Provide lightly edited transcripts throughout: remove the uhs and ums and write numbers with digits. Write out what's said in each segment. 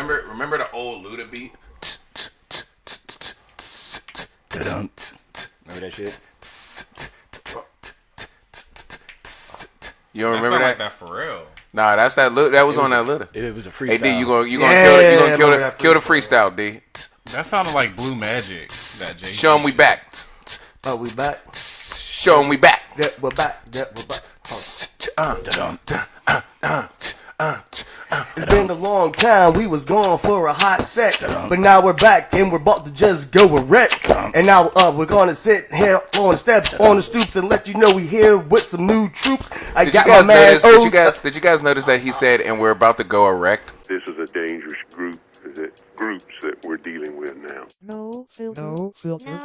Remember the old Luda beat? Remember that shit? You don't remember Like that? that for real. Nah, that's that. That was on that Luda. It was a freestyle. Hey D, you gonna kill the freestyle, D. That sounded like Blue Magic. That Jay. Show 'em we back. Oh, we back. Show 'em we back. Yeah, we're back. Yeah, we're back. It's been a long time, we was gone for a hot set, but now we're back and we're about to just go a wreck. And now we're gonna sit here on the steps, on the stoops, and let you know we here with some new troops. Did you guys notice that he said, and we're about to go erect? This is a dangerous groups that we're dealing with now. No filter. No filter.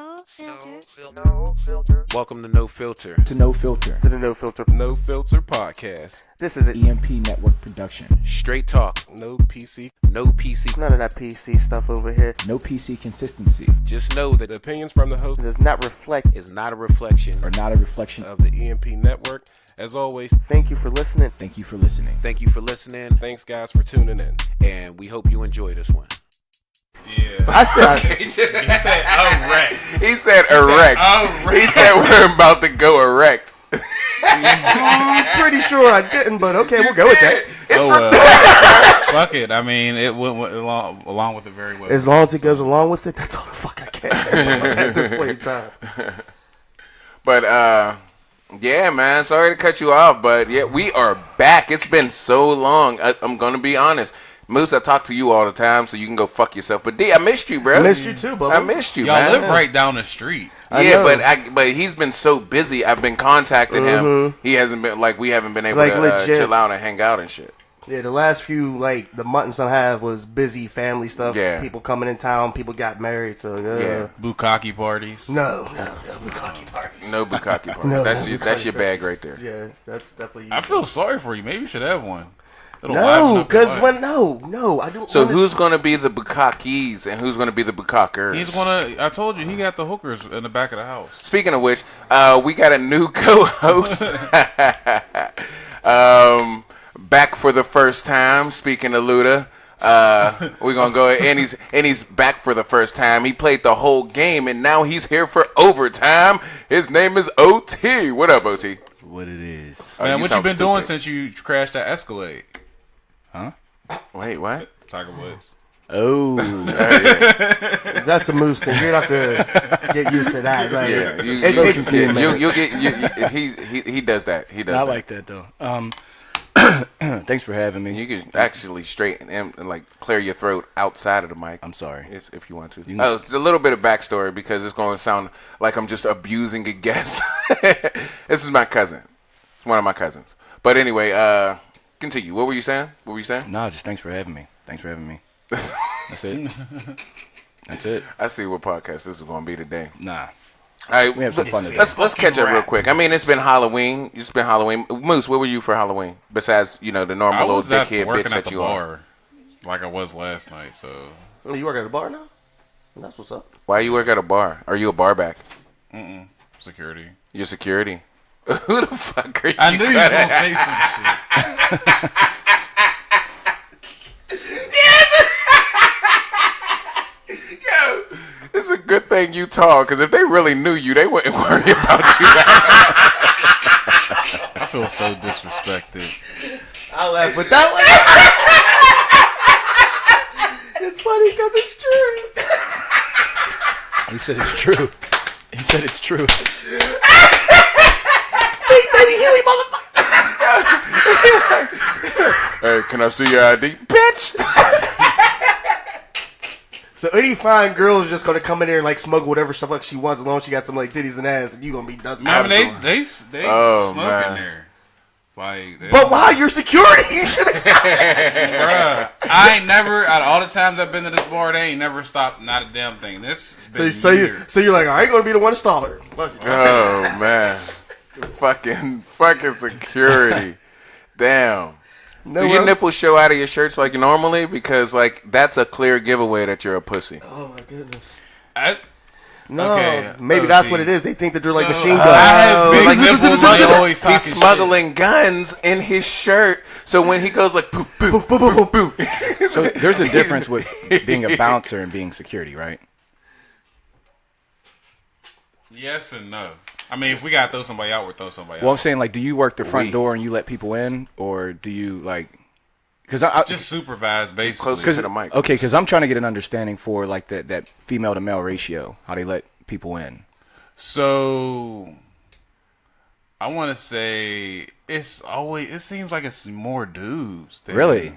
No filter. Welcome to No Filter. To No Filter. To the No Filter. No Filter Podcast. This is it. EMP Network Production. Straight talk. No PC. No PC. None of that PC stuff over here. No PC consistency. Just know that The opinions from the host Does not reflect. is not a reflection. Or not a reflection of. of the EMP Network. As always, Thank you for listening. Thank you for listening. Thank you for listening, thanks guys for tuning in. and we hope you enjoy this one. Yeah. I said, He said erect. He said erect. He said we're about to go erect. I'm pretty sure I didn't, but okay, we'll go with that. Fuck it. I mean, it went along with it very well. As long as it goes along with it, that's all the fuck I care at this point in time. But yeah, man. Sorry to cut you off, but yeah, we are back. It's been so long. I'm gonna be honest. Moose, I talk to you all the time, so you can go fuck yourself. But D, I missed you, bro. I missed you too, Bubba. I missed you, Y'all man. live right down the street. Yeah, but he's been so busy. I've been contacting him. He hasn't been we haven't been able to legit. chill out and hang out and shit. Yeah, the last few, the months I have was busy family stuff. Yeah. People coming in town, people got married, so Yeah. Bukkake parties. No bukkake parties. No bukkake parties. No that's bukkake your bag right there. Yeah, that's definitely. I feel sorry for you. Maybe you should have one. It'll No, liven up your because life. when no, I don't. So wanna- who's gonna be the bukkakes and who's gonna be the bukkakers? He's gonna. I told you he got the hookers in the back of the house. Speaking of which, we got a new co-host. Back for the first time. Speaking of Luda, we're gonna go and he's back for the first time. He played the whole game and now he's here for overtime. His name is OT. What up, OT? What it is. Man, what you sound been doing stupid. since you crashed that Escalade? Huh? Wait, what? Tiger Woods. Oh. That's a moose thing. You're gonna have to get used to that. Like, Yeah, it takes me a minute. you'll get he does that. He does. I that. like that though. Thanks for having me. You can actually straighten and clear your throat outside of the mic. I'm sorry. If you want to. can- It's a little bit of backstory because it's going to sound like I'm just abusing a guest. This is my cousin. It's one of my cousins. But anyway, continue. What were you saying? No, just thanks for having me. That's it. That's it. I see what podcast this is going to be today. Nah. All right, We have some fun today. let's catch up real quick. I mean, it's been Halloween. Moose, where were you for Halloween? Besides, the I normal was little at dickhead working bitch at that the you are. bar, like I was last night. So You work at a bar now? That's what's up. Why you work at a bar? Are you a bar back? security. You're security. Who the fuck are you? I knew you were gonna say some shit. Yo, it's a good thing you talk, because if they really knew you, they wouldn't worry about you. I feel so disrespected. I laugh with that one. It's funny because it's true. He said it's true. He said it's true. Big baby Huey, motherfucker. Hey, can I see your ID? Bitch! So any fine girl is just gonna come in there and smuggle whatever stuff she wants, as long as she got some titties and ass, and you gonna be dusting. I mean, they Oh, smoke man. in there. Like, But why you're security? You should have stopped. bruh, I ain't never. Out of all the times I've been to this bar, they ain't never stopped. Not a damn thing. This has been So you're like, I ain't gonna be the one to stall her. Fuck it. Oh, man. fucking security. Damn. No, Do your well- nipples show out of your shirts like normally? Because, that's a clear giveaway that you're a pussy. Oh my goodness. No, Okay, maybe that's what it is. They think that they're like So, machine I guns. have big Like, nipples, like, always talking he's smuggling guns in his shirt. So when he goes like, boop, boop, boop, boop, boop, boop. So there's a difference with being a bouncer and being security, right? Yes and no. I mean, if we gotta throw somebody out, we'll throw somebody Well, I'm out. saying, like, do you work the front door and you let people in, or do you like? Because I Just supervise, basically. Closer to the mic. Okay, because I'm trying to get an understanding for like that female to male ratio, how they let people in. So, I want to say it seems like it's more dudes. Really?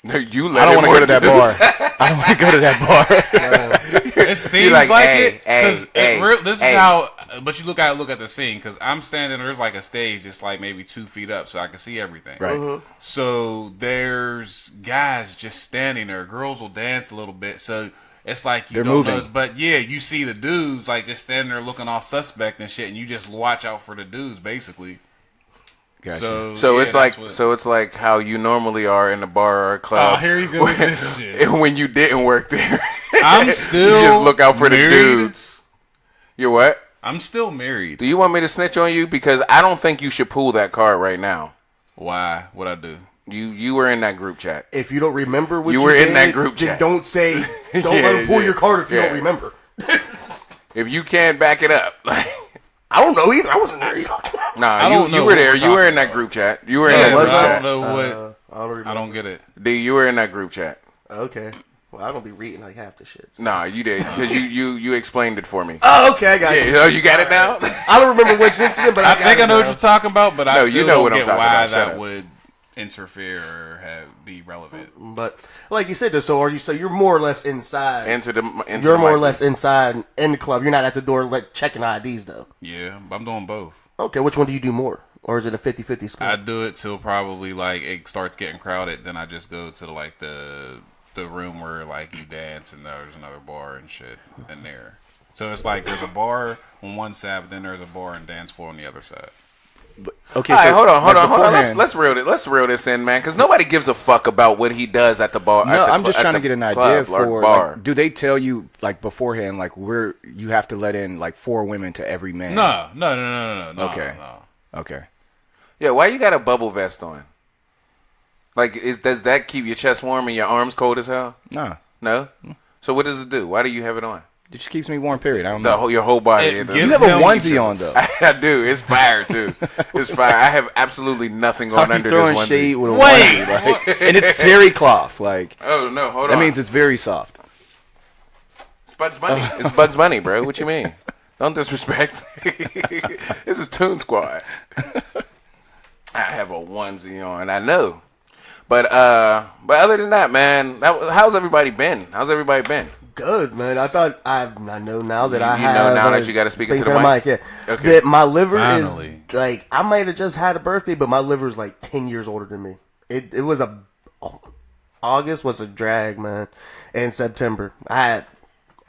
No, you I let don't him want to go to that more bar. I don't want to go to that bar. It seems like, like hey, it because hey, this hey. is how. But you look at the scene because I'm standing. There's like a stage, just like maybe 2 feet up, so I can see everything. Right. So there's guys just standing there. Girls will dance a little bit, so it's like you They're don't moving. notice. But yeah, you see the dudes like just standing there looking all suspect and shit, and you just watch out for the dudes basically. Gotcha. So yeah, it's that's like what- it's like how you normally are in a bar or a club. Oh, here you go with this shit. When you didn't work there, I'm you still just look out for married. the dudes. You're what? I'm still married. Do you want me to snitch on you? Because I don't think you should pull that card right now. Why? What I do? You were in that group chat. If you don't remember what You you were in did, that group then chat. don't say, don't Yeah, let them pull yeah, your card if you yeah. don't remember. If you can't back it up, I don't know either. I wasn't there either. I don't you know were what there. we're You were talking in that about. group chat. You were in Yeah, that but group I chat. don't know what. I don't remember. I don't get it. D, you were in that group chat. Okay. Well, I don't be reading like half the shit. Nah, you did because you explained it for me. Oh, okay, I got you. Yeah, oh, you got it now. I don't remember which incident, but I, I think I know what you're talking about, but I No, still you know don't what I'm get talking why about. Shut that up. would interfere or be relevant. But like you said, though, so you're more or less inside. into the You're more or mic. less inside in the club. You're not at the door checking IDs, though. Yeah, I'm doing both. Okay, which one do you do more? Or is it a 50-50 split? I do it till probably like it starts getting crowded. Then I just go to like the room where like you dance and there's another bar and shit in there. So it's like there's a bar on one side, but then there's a bar and dance floor on the other side. Okay, All right, so, hold on. like, Let's reel this in, man, because nobody gives a fuck about what he does at the bar. No, at the I'm just at trying to the get an club idea or for. bar. Like, do they tell you like beforehand, like you have to let in like 4 women to every man? No. Okay. No. Okay. Yeah, why you got a bubble vest on? Like, does that keep your chest warm and your arms cold as hell? No, No. So what does it do? Why do you have it on? it just keeps me warm. Period. I don't know. Your whole body. It it gives You does. have a them- onesie on though. I do. It's fire too. It's fire. I have absolutely nothing on How you under this throwing onesie. shade with a Wait! onesie, like, and it's terry cloth. Like Oh no! Hold that on. means it's very soft. It's Bugs Bunny. It's Bugs Bunny, bro. What you mean? Don't disrespect. This is Toon Squad. I have a onesie on. I know. But other than that, man, how's everybody been? Good, man. I thought I know now that I You know have. now that you gotta speak into the mic? Yeah. Okay. That my liver Finally. is like I might have just had a birthday, but my liver is like 10 years older than me. It was August was a drag, man, and September I had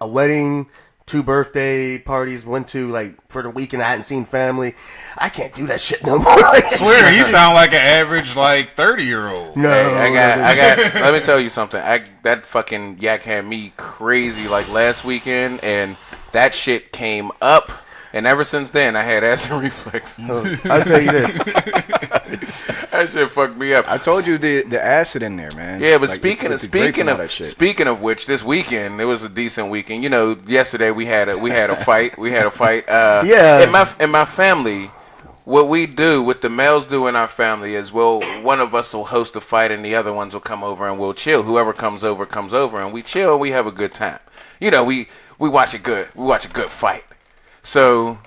a wedding, 2 birthday parties, went to like for the weekend. I hadn't seen family. I can't do that shit no more. Like, Swear, you sound like an average like 30-year-old. no, Hey, I no. got. Let me tell you something. That fucking yak had me crazy like last weekend, and that shit came up, and ever since then I had acid reflux. I'll tell you this. That shit fucked me up. I told you the acid in there, man. Yeah, but Like, speaking it's the grapes and all that shit. speaking of which, this weekend it was a decent weekend. You know, yesterday we had a fight. We had a fight. Yeah. In my family, what we do, what the males do in our family is, one of us will host a fight and the other ones will come over and we'll chill. Whoever comes over, and we chill. We have a good time. You know, we watch a good fight. So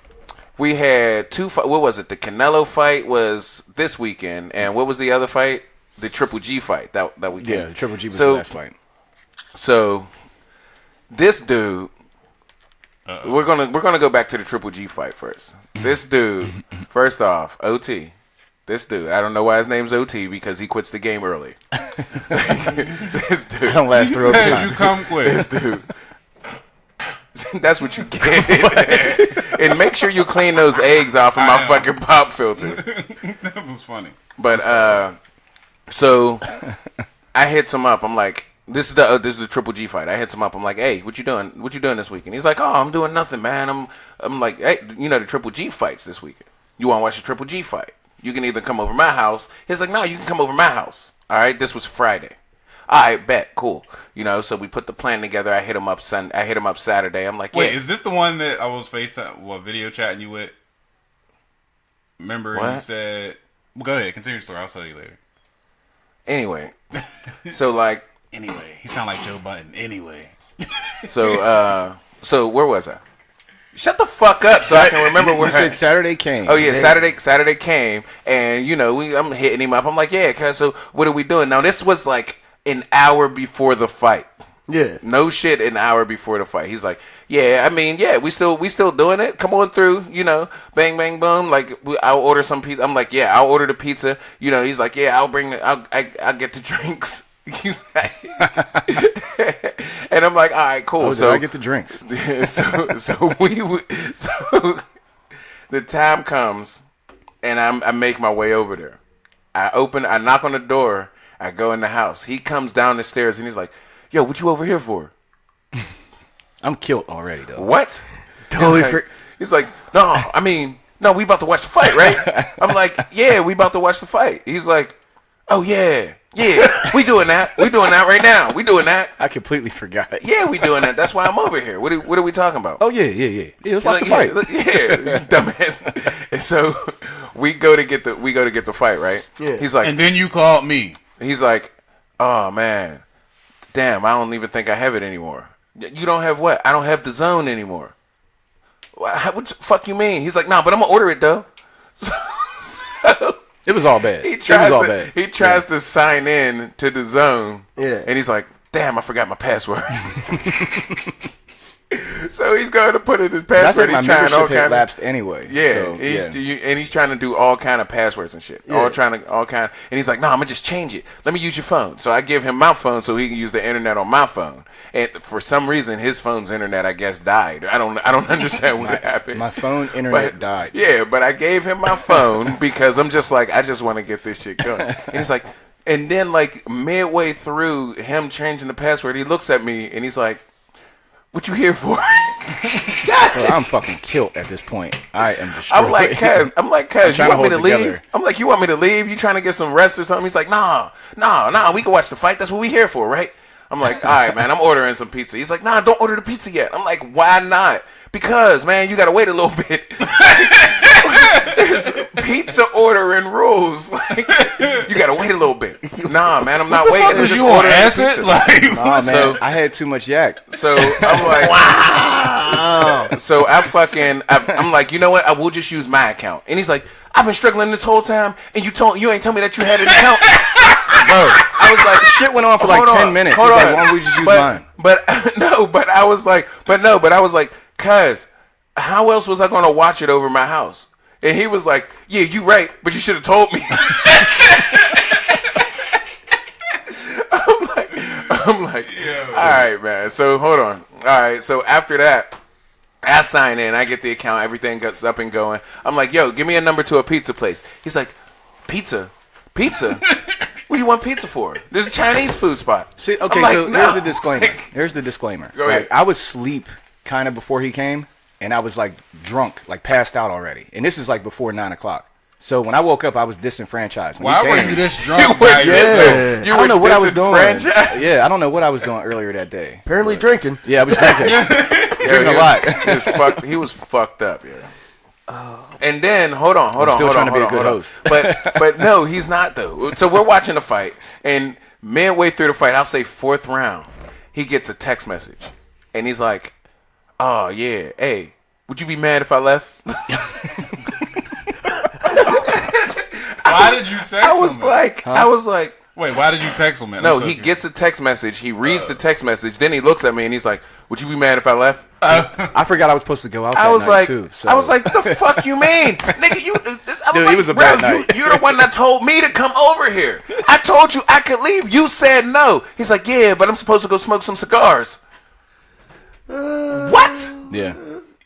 we had 2 fights. What was it? The Canelo fight was this weekend, and what was the other fight? The Triple G fight that weekend. Yeah, the Triple G was So- the last fight. So this dude, we're gonna go back to the Triple G fight first. This dude, first off, OT. This dude, I don't know why his name's OT because he quits the game early. This I dude, don't last through As you overtime. come quick. this dude. That's what you get. And make sure you clean those eggs off of my fucking pop filter. That was funny. But so I hits him up. I'm like, This is the Triple G fight. I hit him up. I'm like, hey, what you doing? What you doing this weekend? He's like, oh, I'm doing nothing, man. I'm like, hey, the Triple G fights this weekend. You want to watch the Triple G fight? You can either come over my house. He's like, no, you can come over my house. All right, this was Friday. All right, bet, cool. So we put the plan together. I hit him up Saturday. I'm like, yeah. Wait, is this the one that I was video chatting you with? Remember you said, well, go ahead, continue your story. I'll tell you later. Anyway, so like. Anyway, he sound like Joe Button. Anyway. So where was I? Shut the fuck up so I can remember where You said Saturday came. Oh yeah, Saturday came, and I'm hitting him up. I'm like, yeah, cuz so what are we doing? Now this was like an hour before the fight. Yeah. No shit, an hour before the fight. He's like, yeah, I mean, yeah, we still doing it. Come on through, bang, bang, boom. Like, I'll order some pizza. I'm like, yeah, I'll order the pizza. He's like, yeah, I'll get the drinks. And I'm like, all right, cool. Oh, so I get the drinks. so the time comes, and I make my way over there. I knock on the door. I go in the house. He comes down the stairs, and he's like, yo, what you over here for? I'm killed already, though. What? Totally. He's like, no, we about to watch the fight, right? I'm like, yeah, we about to watch the fight. He's like, oh, yeah, we doing that. We doing that right now. We doing that. I completely forgot. Yeah, we doing that. That's why I'm over here. What are we talking about? Oh, yeah. Let's watch the fight. Yeah, dumbass. And so we go to get the fight, right? Yeah. He's like, And then you called me. He's like, oh, man. Damn, I don't even think I have it anymore. You don't have what? I don't have the zone anymore. What the fuck you mean? He's like, nah, but I'm going to order it, though. So It was all bad. He tries to sign in to the zone. Yeah. And he's like, damn, I forgot my password. So he's going to put in his password. He's trying all kind of lapsed anyway. Yeah, So, and he's trying to do all kind of passwords and shit. Yeah. And he's like, no, I'm gonna just change it. Let me use your phone. So I give him my phone so he can use the internet on my phone. And for some reason, his phone's internet, I guess, died. I don't understand what happened. My phone internet died. Yeah, but I gave him my phone because I'm just like, I just want to get this shit going. And he's like, and then like midway through him changing the password, he looks at me and he's like, what you here for? Well, I'm fucking killed at this point. I am destroyed. I'm like, cuz, you want me to leave? Together. I'm like, you want me to leave? You trying to get some rest or something? He's like, nah, we can watch the fight. That's what we here for, right? I'm like, all right, man, I'm ordering some pizza. He's like, nah, don't order the pizza yet. I'm like, why not? Because, man, you got to wait a little bit. There's pizza ordering rules. Like, you got to wait a little bit. Nah, man, I'm not waiting. Was you on acid? Like, Nah, man, So- I had too much yak. So I'm like, wow. So I'm like, you know what? I will just use my account. And he's like, I've been struggling this whole time, and you ain't told me that you had an account. Bro, I was like, Shit went on for like 10 minutes. Hold He's on. like, why don't we just use mine? But I was like, cuz, how else was I gonna watch it over my house? And he was like, yeah, you right, but you should have told me. I'm like, all right, man. So hold on. All right. So after that, I sign in. I get the account. Everything gets up and going. I'm like, yo, give me a number to a pizza place. He's like, pizza. What do you want pizza for? There's a Chinese food spot. See, okay, like, so no. here's the disclaimer. Here's the disclaimer. Go ahead. Like, I was asleep kind of before he came, and I was like drunk, like passed out already. And this is like before 9 o'clock. So when I woke up, I was disenfranchised. When why he were came, you this drunk? Yeah. I don't know what I was doing. disenfranchised? Yeah, I don't know what I was doing earlier that day. Apparently drinking. Yeah, I was drinking. Drinking a lot. He was fucked up. Yeah. And then hold on. still trying to be a good host. But no, he's not though. So we're watching the fight, and midway through the fight, I'll say fourth round, he gets a text message, and he's like, "Oh yeah, hey, would you be mad if I left?" Why did you text him? I was like, wait, why did you text him? Man? no, he gets a text message. He reads the text message. Then he looks at me and he's like, "Would you be mad if I left?" I forgot I was supposed to go out that I was night like, too. So. I was like, "The fuck you mean, nigga? You, Dude, like, it was a bad bro, night. You're the one that told me to come over here. I told you I could leave. You said no." He's like, "Yeah, but I'm supposed to go smoke some cigars." What? Yeah.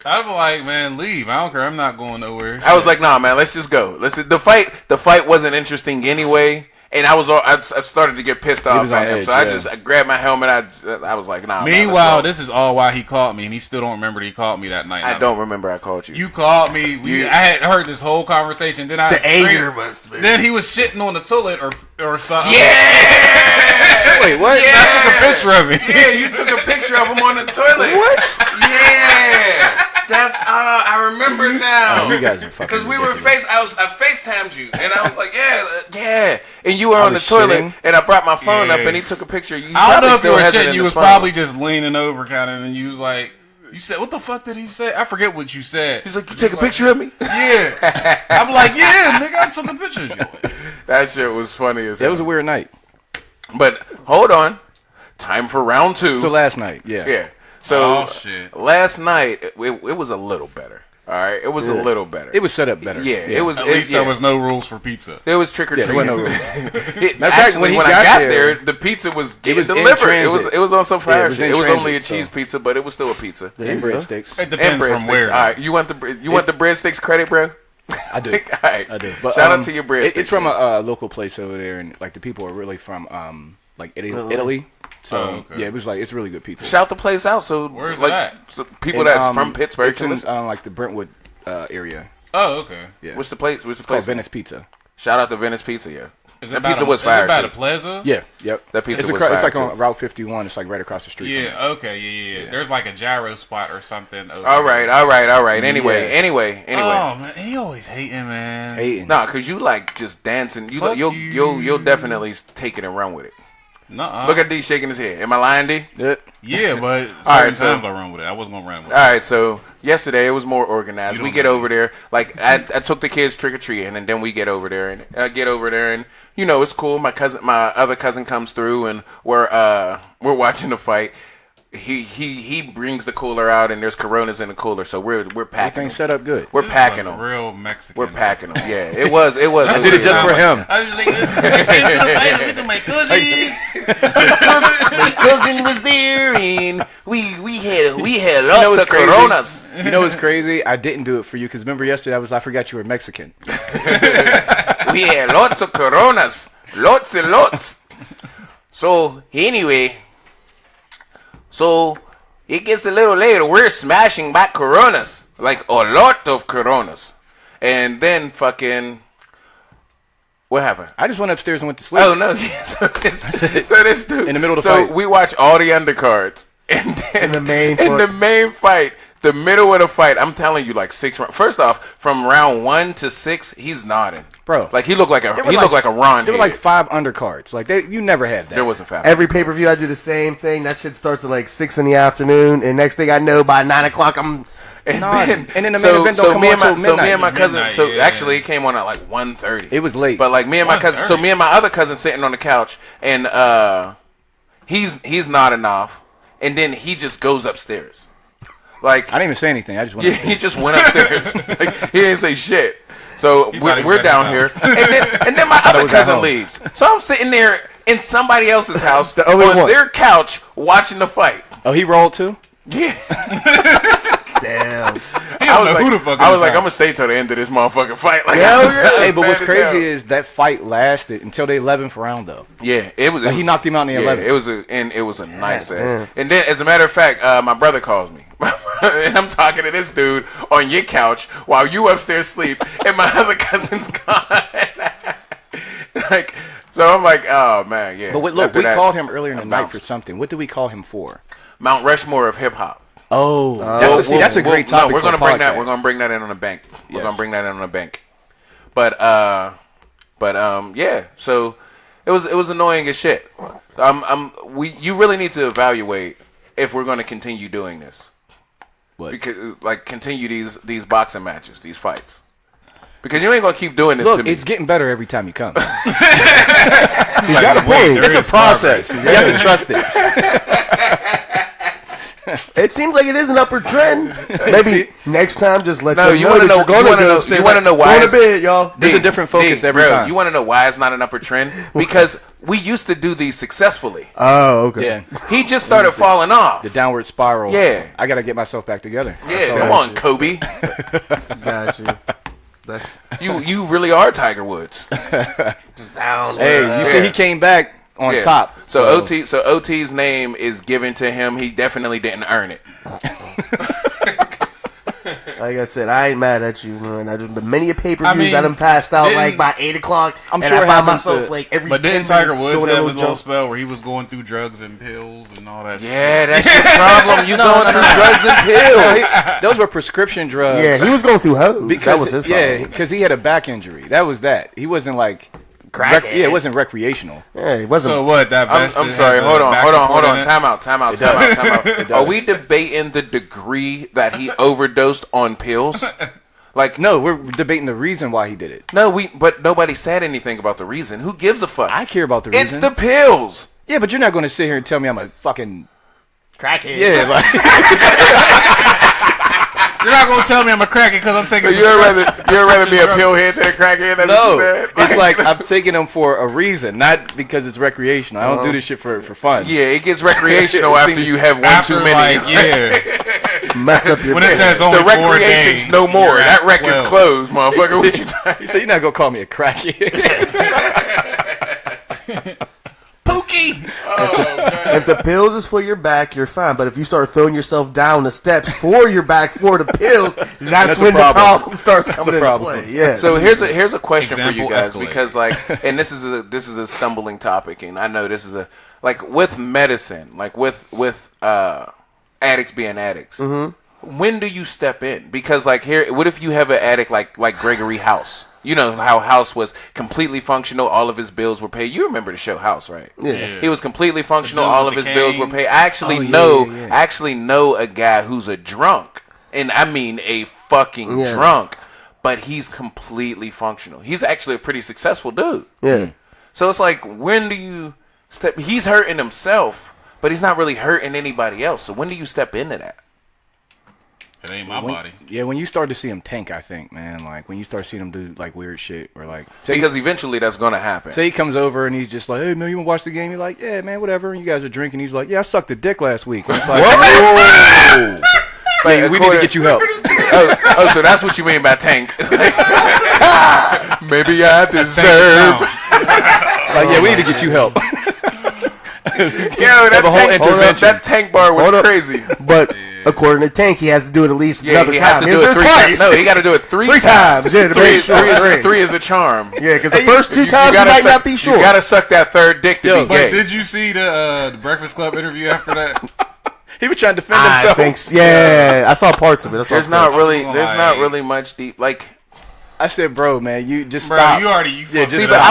I'd be like, man, leave. I don't care. I'm not going nowhere. I was like, "Nah, man, let's just go. The fight wasn't interesting anyway." And I started to get pissed off was on at him, edge, so yeah. I grabbed my helmet. I was like, nah. Meanwhile, let's this is all why he called me, and he still don't remember that he called me that night. go. I don't remember I called you. You called me. I had heard this whole conversation. Then The anger must have been. Then he was shitting on the toilet or something. Yeah! Wait, what? Yeah! I took a picture of it. Yeah, you took a picture of him on the toilet. What? Yeah! That's I remember now. Oh, you guys are fucking Because we were ridiculous. I FaceTimed you, and I was like, yeah. And you were I on the was toilet, shitting. and I brought my phone up, Yeah. and he took a picture. You I don't probably know if you still were has it shitting. in You his was phone. probably just leaning over, kind of, and you was like, you said, what the fuck did he say? I forget what you said. He's like, you take a picture of me? Yeah. I'm like, yeah, nigga, I took a picture of you. That shit was funny as It hell. was a weird night. But hold on, time for round 2. So last night, yeah. Yeah. So Oh, shit. last night it was a little better. All right, it was a little better. It was set up better. Yeah, it was. At least yeah. there was no rules for pizza. There was trick or Yeah, there treating. were no rules. Matter of fact, when he I got got there, there, the pizza was getting was in delivered. It was transit. on some Yeah, fire it was shit. in It was only a transit, cheese so. pizza, but it was still a pizza. And breadsticks. It depends And from breadsticks. where. All right, you want the breadsticks credit, bro? I do. All right, I do. But, shout out to your breadsticks. It's from a local place over there, and like the people are really from like Italy. So Oh, okay. yeah, it was like it's really good pizza. Shout the place out. So Where's like it at? so people And, that's from Pittsburgh It's can in listen. like the Brentwood area. Oh, okay. Yeah. What's the place? What's the It's called place? Venice Pizza. Shout out to Venice Pizza. Yeah, Is that by pizza the- was fire. Is it by too. the Plaza? Yeah. Yep. That pizza it's was It's fire, like too. on Route 51. It's like right across the street. from it. Yeah, okay, yeah. There's like a gyro spot or something. Over All there. right. Anyway. Oh, man, he always hating, man. Hating. Nah, cause you like just dancing. Fuck You'll definitely take it and run with it. Nuh-uh. Look at D shaking his head. Am I lying, D? Yeah. Yeah, but certain right, so- times I run with it. I wasn't gonna run with it. All right, so yesterday it was more organized. You We don't get know. over there, like I took the kids trick or treating, and then we get over there and you know it's cool. My other cousin comes through, and we're watching the fight. He brings the cooler out, and there's Coronas in the cooler, so we're packing. Everything's set up good. We're This is packing like them. real Mexican. We're packing them. Yeah, it was. It was. I did it just for him. I was just like, with my cousins. My cousin was there, and we had know lots what's of crazy? Coronas. You know what's crazy? I didn't do it for you because remember yesterday I forgot you were Mexican. We had lots of Coronas, lots and lots. So anyway, it gets a little later. We're smashing back Coronas, like a lot of Coronas, and then fucking, what happened? I just went upstairs and went to sleep. Oh no! So this dude In the middle of the so fight. we watch all the undercards, and then In the main in fight. the main fight, the middle of the fight. I'm telling you, like 6 rounds. First off, from round 1 to 6, he's nodding, Bro. Like he looked like a There were Ron. There were like 5 undercards. Like you never had that. there wasn't fast. Every pay per view, I do the same thing. That shit starts at like 6 in the afternoon, and next thing I know, by 9 o'clock, I'm and nodding. And then the main event don't come me on and my, till so me and my midnight. cousin. So Midnight, yeah. actually, it came on at like 1:30. It was late. But like me and my cousin, so 1:30. me and my other cousin sitting on the couch, and he's nodding off, and then he just goes upstairs. Like I didn't even say anything. I just went yeah, upstairs. he just went upstairs. Like, he didn't say shit. So He thought he we're was at down his here, and then my I other was at cousin home. leaves. So I'm sitting there in somebody else's house The only on one. their couch watching the fight. Oh, he rolled too? Yeah. damn. He don't know who the fuck I was is like, out. I'm gonna stay till the end of this motherfucking fight. Like, Hell I was- yeah. I was Hey, but what's mad as hell. crazy is that fight lasted until the 11th round, though. Yeah, it was. Like, he knocked him out in the 11th. It was a nice ass. damn. And then, as a matter of fact, my brother calls me, and I'm talking to this dude on your couch while you upstairs sleep, and my other cousin's gone. Like, so I'm like, oh man, yeah. But look, After we that, called him earlier in the I night bounced. for something. What did we call him for? Mount Rushmore of hip hop. Oh, that's a great topic. No, we're for gonna a bring that. podcast. We're gonna bring that in on the bank. We're Yes. gonna bring that in on the bank. But yeah. So it was annoying as shit. You really need to evaluate if we're gonna continue doing this. What? Because like continue these boxing matches, these fights. Because you ain't gonna keep doing this to Look, me. it's getting better every time you come. You got a point. It's a process. You have to trust it. It seems like it is an upward trend. Maybe next time, just let No, them you know wanna that know- you're going you to wanna go know- upstairs. you wanna know why Go to it's- bed, y'all. There's a different focus every time. You want to know why it's not an upper trend? Because we used to do these successfully. Oh, okay. Yeah, He just started falling off. the downward spiral. Yeah. I got to get myself back together. Yeah, come on, Kobe. Got you. That's You really are Tiger Woods. just down. Hey, you see, he came back on top. So OT's name is given to him. He definitely didn't earn it. Like I said, I ain't mad at you, man. I just the many pay-per-views I mean, I done passed out didn't- like by 8 o'clock. I'm and sure I it found happens myself to- like every. But 10 didn't Tiger minutes Woods doing have a little little jump. spell where he was going through drugs and pills and all that? Yeah, that's your problem. You going through drugs and pills. Those were prescription drugs. Yeah, he was going through hoes. because That was his problem. yeah, because he had a back injury. That was that. He wasn't like Crackhead. yeah, it wasn't recreational. Yeah, he wasn't. So what? That vest I'm has sorry. a Hold back on. support in it? Time out. Are we debating the degree that he overdosed on pills? Like No, we're debating the reason why he did it. no, but nobody said anything about the reason. Who gives a fuck? I care about the It's reason. the pills. Yeah, but you're not going to sit here and tell me I'm a fucking crackhead. yeah. Like, You're not gonna tell me I'm a crackhead because I'm taking. So you'd rather be a pillhead than a crackhead? That's what you no, said? it's like I'm taking them for a reason, not because it's recreational. I don't do this shit for fun. Yeah, it gets recreational after you have one After, too many. like, yeah. Mess up your When it face. says only The 4 recreation's days, no more. you're at That rec is 12. closed, motherfucker. What you talking? So you're not gonna call me a crackhead? Pookie. If the pills is for your back, you're fine. But if you start throwing yourself down the steps for your back for the pills, that's a when the problem. problem starts coming into problem. play. Yeah. So here's a question for you Example guys escalated. because like, and this is a stumbling topic, and I know this is a like with medicine, like with addicts being addicts. Mm-hmm. When do you step in? Because like here, what if you have an addict like Gregory House? You know how House was completely functional. All of his bills were paid. You remember the show House, right? Yeah. He was completely functional. bills All with of his the bills cane. were paid. I actually actually know a guy who's a drunk, and I mean a fucking Yeah. drunk, but he's completely functional. He's actually a pretty successful dude. Yeah. So it's like, when do you step? He's hurting himself, but he's not really hurting anybody else. So when do you step into that? It ain't my body. Yeah, when you start to see him tank, I think, man, like when you start seeing him do like weird shit or like say, Because eventually that's gonna happen. say he comes over and he's just like, hey man, you wanna watch the game? You're like, yeah man, whatever. And you guys are drinking. He's like, yeah, I sucked a dick last week. And it's like, whoa. Like, Yeah, we need to get you help. oh, so that's what you mean by tank? Maybe I deserve. Like, yeah, we need to get you help. Yo, Have a whole intervention. that tank bar was Hold up. crazy. But according to Tank, he has to do it at least Yeah, another he time. has to He do it 3 twice. times. No, he got to do it three times. Yeah, to three, make sure. three is a charm. Yeah, because the first two You times you gotta might suck- not be sure. You gotta suck that third dick to Yo, be But gay. did you see the Breakfast Club interview after that? He was trying to defend I himself. think, yeah, I saw parts of it. I saw There's not clips. really much deep like. I said, bro, man, you just Bro, stop. you already Yeah, fucked just See, it but up.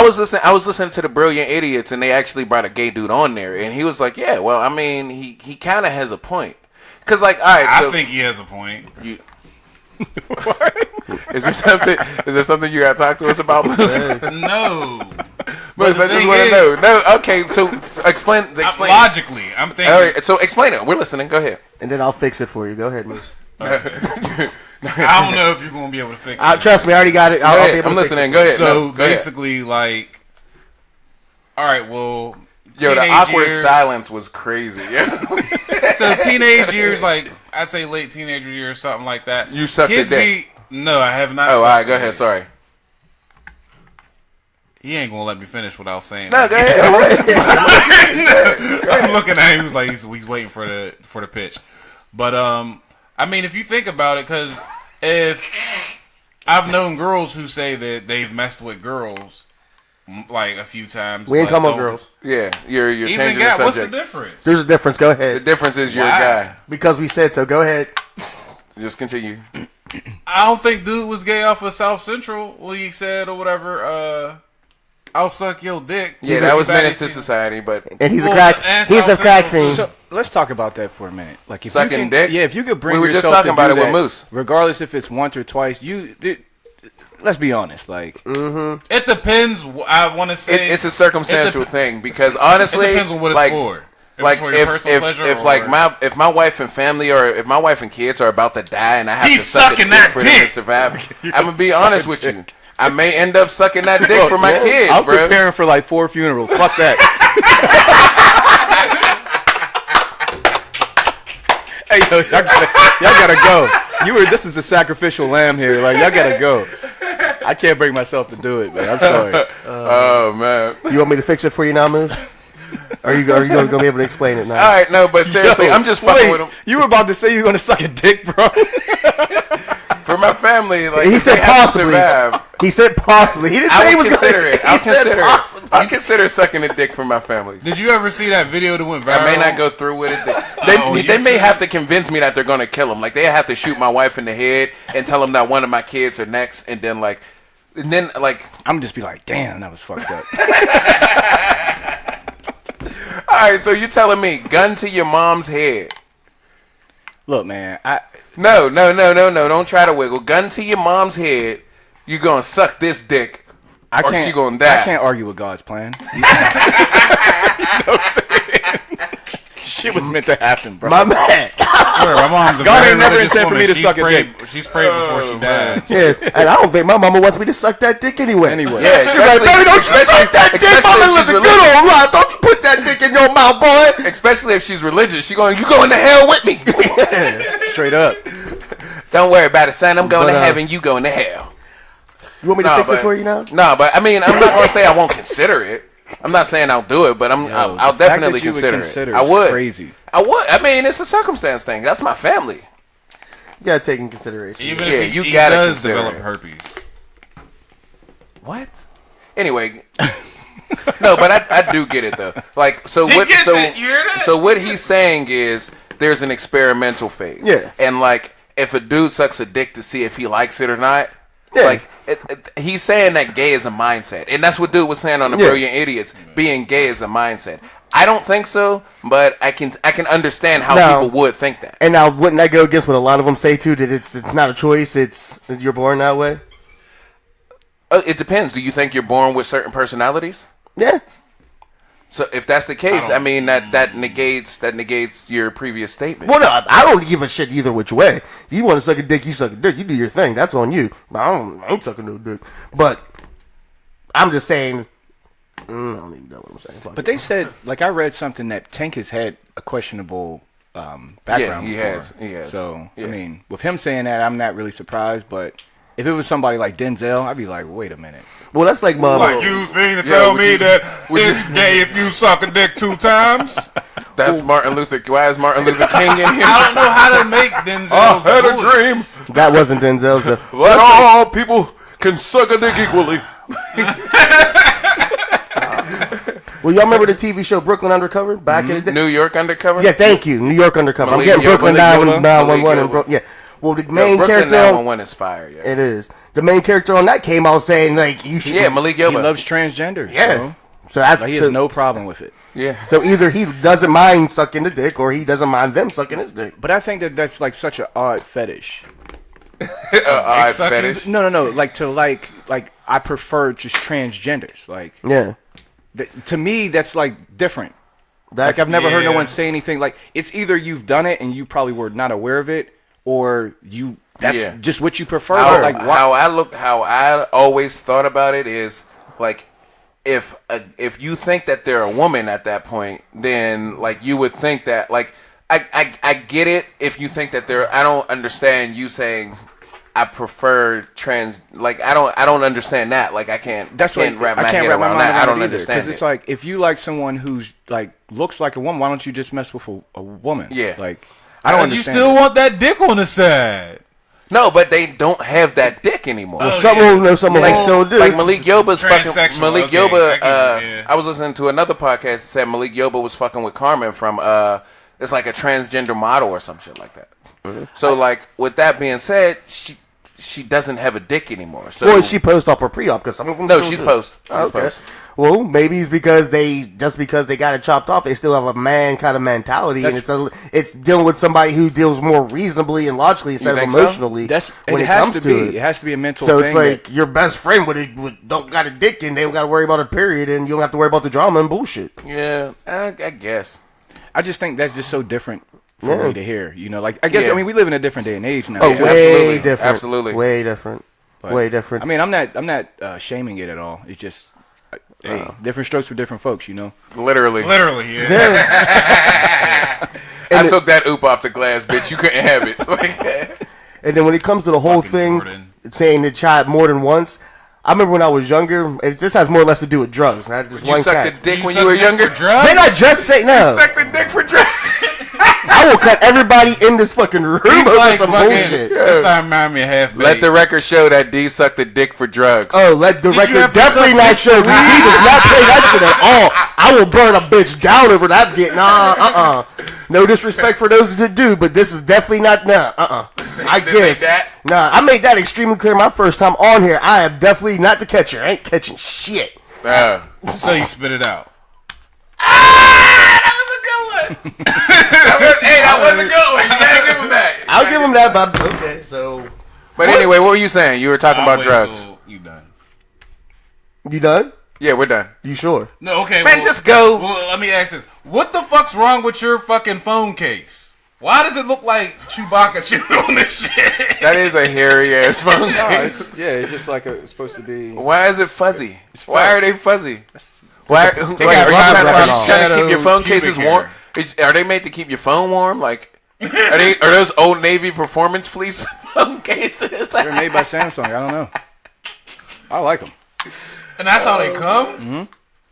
I was listening to the Brilliant Idiots, and they actually brought a gay dude on there, and he was like, "Yeah, well, I mean, he kind of has a point, cause like, all right, so I think he has a point. you, is there something you gotta talk to us about, Moose? No. Moose, the I just thing want to is- know. No, okay, so explain. Logically, I'm thinking. All right, so explain it. We're listening. Go ahead. And then I'll fix it for you. Go ahead, Moose. I don't know if you're going to be able to fix it. Trust me, I already got it. Go I'll be ahead. able I'm to fix listening. it. Go ahead. So No, go ahead. basically, like, all right, well, Yo, the teenage awkward years- silence was crazy. Yeah. So teenage years, like I'd say late teenager years, something like that. You sucked Kids a dick. No, I have not. Oh, all sucked right. Go a ahead. dick. Sorry. He ain't gonna let me finish without saying. No, that. go ahead. I'm looking at him. He was like, he's waiting for the pitch. But I mean, if you think about it, because if I've known girls who say that they've messed with girls like a few times. We ain't but talking about don't- girls. Yeah, you're Even changing the guy, what's the subject. difference? There's a difference. Go The ahead. difference is you're a Why? guy. Because we said so. Go ahead. Just continue. I don't think dude was gay off of South Central when he said or whatever. I'll suck your dick. Yeah, He's that like, was you back menace to in- society, but And he's Well, a crack. and He's a South crack Central- fiend. So let's talk about that for a minute. Like, if Sucking you can, dick? Yeah, if you could bring We were just yourself talking to about do it with that, Moose. regardless if it's once or twice. Let's be honest. Like, It depends. I want to say it's a circumstantial thing because honestly, It depends on what it's like, for. If like it's for your personal pleasure if or- like my wife and family or if my wife and kids are about to die and I have He's to suck a sucking dick that for them to dick. survive, I'm gonna be honest with you. I may end up sucking that dick for my kids, I'm bro. preparing for like 4 funerals. Fuck that. Hey, yo, y'all gotta go. This is a sacrificial lamb here. Like, y'all gotta go. I can't bring myself to do it, man. I'm sorry. Oh man. You want me to fix it for you now, Moose? Are you going to be able to explain it now? All right, no, but seriously, I'm just fucking with him. You were about to say you were gonna suck a dick, bro. For my family, like He if said they have to possibly. survive, He said possibly. He didn't say I he would was consider going it. to. I'll He said consider possibly. it. I'll consider sucking a dick for my family. Did you ever see that video that went viral? I may not go through with it. Oh, They you may should. have to convince me that they're gonna kill him. Like they have to shoot my wife in the head and tell them that one of my kids are next, and then I'm gonna just be like, damn, that was fucked up. all right. So you telling me gun to your mom's head? Look, man, No. Don't try to wiggle. Gun to your mom's head. You gonna suck this dick, or she gonna die. I can't argue with God's plan. Shit was meant to happen, bro. My man. I swear, my mom's a God very ain't never religious intended for me woman. to suck a dick. She's prayed before she died. Yeah, and I don't think my mama wants me to suck that dick anyway. Yeah, She's like, baby, don't you suck that dick? especially Mama if lives she's a good religious. old life. Don't you put that dick in your mouth, boy. Especially if she's religious. You going to hell with me. Straight up. Don't worry about it, son. I'm going But, to heaven. You going to hell. You want me to Nah, fix it but- for you now? No, but I mean, I'm not gonna say I won't consider it. I'm not saying I'll do it, but I'll definitely consider it. I would. Crazy. I would. I mean, it's a circumstance thing. That's my family. You gotta take in consideration. Even Yeah, if you he gotta does consider develop it. herpes. What? Anyway. No, but I do get it though. Like, so what? gets So it, you hear that? so what he's saying is there's an experimental phase. Yeah. And like, if a dude sucks a dick to see if he likes it or not. Yeah. Like he's saying that gay is a mindset, and that's what dude was saying on the Yeah. Brilliant Idiots. Being gay is a mindset. I don't think so, but I can understand how No. people would think that. And now, wouldn't that go against what a lot of them say too? That it's not a choice. It's you're born that way. It depends. Do you think you're born with certain personalities? Yeah. So if that's the case, I mean that negates your previous statement. Well, no, I don't give a shit either which way. You want to suck a dick, you suck a dick. You do your thing. That's on you. I ain't sucking no dick. But I'm just saying. I don't even know what I'm saying. Fuck But it. they said, like, I read something that Tank has had a questionable background. he before. has. He has. So, Yeah. I mean, with him saying that, I'm not really surprised. But if it was somebody like Denzel, I'd be like, wait a minute. Well, that's like my. Like you think to Yeah, tell would me you- that would you- it's gay if you suck a dick 2 times? That's Martin Luther. Why is Martin Luther King in here? I don't know how to make Denzel's I had a voice. dream. That wasn't Denzel's. That all people can suck a dick equally. Well, y'all remember the TV show Brooklyn Undercover back in the day? New York Undercover. Yeah, thank you. New York Undercover. Malik I'm getting Yoba. Brooklyn Malik 911 and Yoba. Brooklyn. Yeah. Well, the Yo, main Brooklyn character on 911 is fire. Yeah. it is the main character on that came out saying like you should. Yeah, Malik He Yoba. loves transgenders. Yeah. Bro. So that's Like, he so, has no problem with it. Yeah. so either he doesn't mind sucking the dick or he doesn't mind them sucking his dick. But I think that that's like such an odd fetish. Odd sucking? fetish. No. Like to like I prefer just transgenders. Like Yeah. to me, that's like different. That, Like I've never heard no Yeah. one say anything like it's either you've done it and you probably were not aware of it, or you that's Yeah. just what you prefer. How, Like how I always thought about it is like if you think that they're a woman at that point, then like you would think that like I get it if you think that they're. I don't understand you saying I prefer trans. Like I don't understand that. Like I can't wrap my head around that. I don't understand because it. it's like if you like someone who's like looks like a woman, why don't you just mess with a woman? Yeah. Like I don't You understand. still it. want that dick on the side. No, but they don't have that dick anymore. someone they still do. Like Malik Yoba's fucking Transsexual, Malik okay, Yoba. I get it, yeah. I was listening to another podcast that said Malik Yoba was fucking with Carmen from it's like a transgender model or some shit like that. So like with that being said, she doesn't have a dick anymore. So Well, she post op or pre-op because some of them. no, still she's do. post. She's Okay. post. Well, maybe it's because they got it chopped off, they still have a man kind of mentality, and it's dealing with somebody who deals more reasonably and logically instead of think so? emotionally. That's when it it has comes to to be. it. It has to be a mental So thing. it's like your best friend don't got a dick and they don't got to worry about a period, and you don't have to worry about the drama and bullshit. Yeah, I guess. I just think that's just so different for Yeah. me to hear. You know, like I guess Yeah. I mean we live in a different day and age now. Oh, too. way absolutely. different. Absolutely. Way different. But, way different. I mean, I'm not shaming it at all. It's just, hey, different strokes for different folks, you know. Literally. Literally, yeah. Yeah. I took that oop off the glass, bitch. You couldn't have it. And then when it comes to the whole Fucking thing, Jordan. saying the child more than once, I remember when I was younger. This has more or less to do with drugs. Not just You one sucked cat. the dick when suck you were dick younger? for drugs? Didn't I just say no? Suck the dick for drugs. I will cut everybody in this fucking room He's over like some fucking. bullshit. This time remind me of half. Let the record show that D sucked the dick for drugs. Oh, let the Did you record ever definitely suck not dick show. for We does not play that shit at all. I will burn a bitch down over that get. Nah, No disrespect for those that do, but this is definitely not. I This get ain't that? Nah, I made that extremely clear my first time on here. I am definitely not the catcher. I ain't catching shit. So you spit it out. That was a good one. That was a good one. You gotta give him that. I'll give him that, but okay, so. But anyway, what were you saying? You were talking about I'll wait drugs. till You done? You done? Yeah, we're done. You sure? No, okay. Man, just go. Well, let me ask this: what the fuck's wrong with your fucking phone case? Why does it look like Chewbacca chewing on this shit? That is a hairy ass phone case. It's just like it's supposed to be. Why is it fuzzy? Why are they fuzzy? Why are you got trying to keep your phone pubic cases hair. warm? Are they made to keep your phone warm? Like, are those Old Navy Performance Fleece phone cases? They're made by Samsung. I don't know. I like them. And that's how they come. Mm-hmm.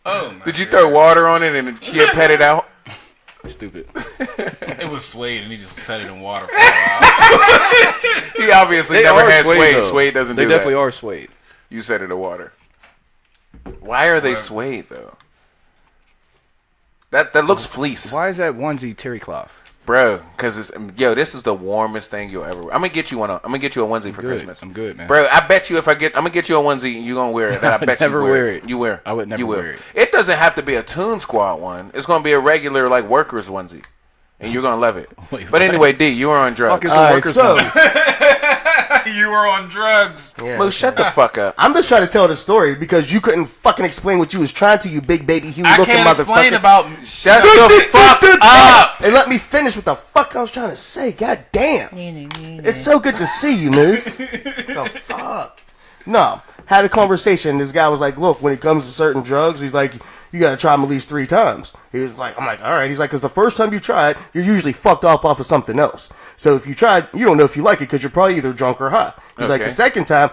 Oh, my Did you throw water on it and she had pet it out? Stupid. It was suede, and he just set it in water for a while. He obviously They never are had suede. though. Suede doesn't They do definitely that. are suede. You set it in water. Why are they suede though? That looks fleece. Why is that onesie terry cloth? Bro, because this is the warmest thing you'll ever. I'm gonna get you one. I'm gonna get you a onesie for Good. Christmas. I'm good, man. Bro, I bet you if I'm gonna get you a onesie, you gonna wear it. And I bet never you wear wear it. it. You wear. I would never you will. wear it. It doesn't have to be a Toon Squad one. It's gonna be a regular like workers onesie, and you're gonna love it. Wait, but anyway, D, you were on drugs. is- All right, workers so You were on drugs. yeah. Moose, shut the fuck up. I'm just trying to tell the story because you couldn't fucking explain what you was trying to, you big baby Hugh I looking can't explain motherfucker. about. Shut the fuck up. And let me finish what the fuck I was trying to say. God damn. It's so good to see you, Moose. The fuck? No. Had a conversation. This guy was like, look, when it comes to certain drugs, he's like, you got to try them at least 3 times. He was like, I'm like, all right. He's like, because the first time you try it, you're usually fucked off of something else. So if you try it, you don't know if you like it because you're probably either drunk or high. He's like, Okay. the second time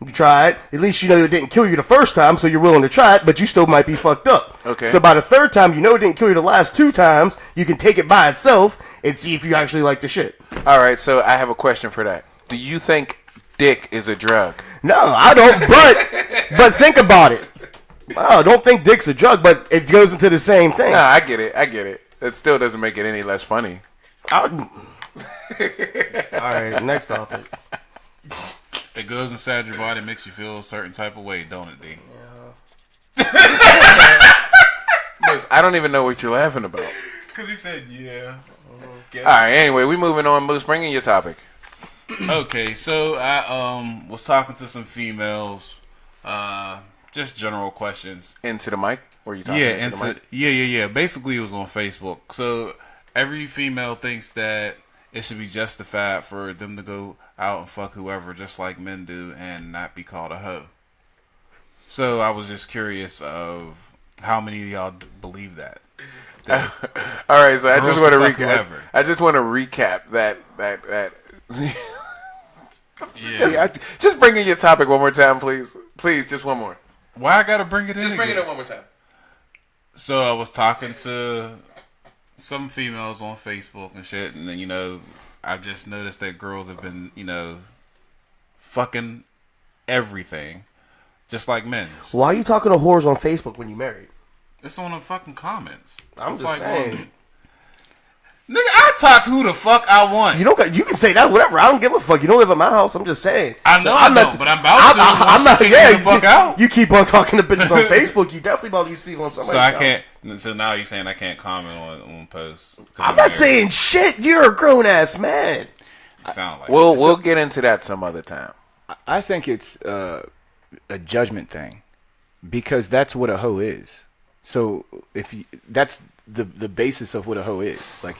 you try it, at least you know it didn't kill you the first time, so you're willing to try it, but you still might be fucked up. Okay. So by the third time, you know it didn't kill you the last 2 times, you can take it by itself and see if you actually like the shit. All right, so I have a question for that. Do you think dick is a drug? No, I don't, but think about it. I don't think dick's a drug, but it goes into the same thing. Nah, I get it. It still doesn't make it any less funny. All right, next topic. It goes inside your body, makes you feel a certain type of way, don't it, D? Moose, I don't even know what you're laughing about. Because he said, yeah. All right, anyway, we moving on. Moose, bring in your topic. Okay, so I was talking to some females, just general questions. Into the mic? Were you talking Yeah, into the mic? yeah. Basically, it was on Facebook. So every female thinks that it should be justified for them to go out and fuck whoever, just like men do, and not be called a hoe. So I was just curious of how many of y'all believe that. All right, so I Girls just want to can fuck recap. whoever. I just want to recap that. Yeah. Just bring in your topic one more time, please. Please, just one more. Why I gotta bring it in? Just bring it again? in one more time. So I was talking to some females on Facebook and shit, and then I've just noticed that girls have been fucking everything, just like men. Why are you talking to whores on Facebook when you married? It's on the fucking comments. I'm It's just like, saying. Nigga, I talk to who the fuck I want. You can say that whatever. I don't give a fuck. You don't live at my house. I'm just saying. I know So I don't, but I'm about to. I'm not. Kick Yeah, me the fuck out. you keep on talking to bitches on Facebook. You definitely about to be seen on somebody's So I house. can't. So now you're saying I can't comment on posts? 'Cause I'm not married. saying shit. You're a grown ass man. You sound like We'll get into that some other time. I think it's a judgment thing because that's what a hoe is. So that's the basis of what a hoe is. Like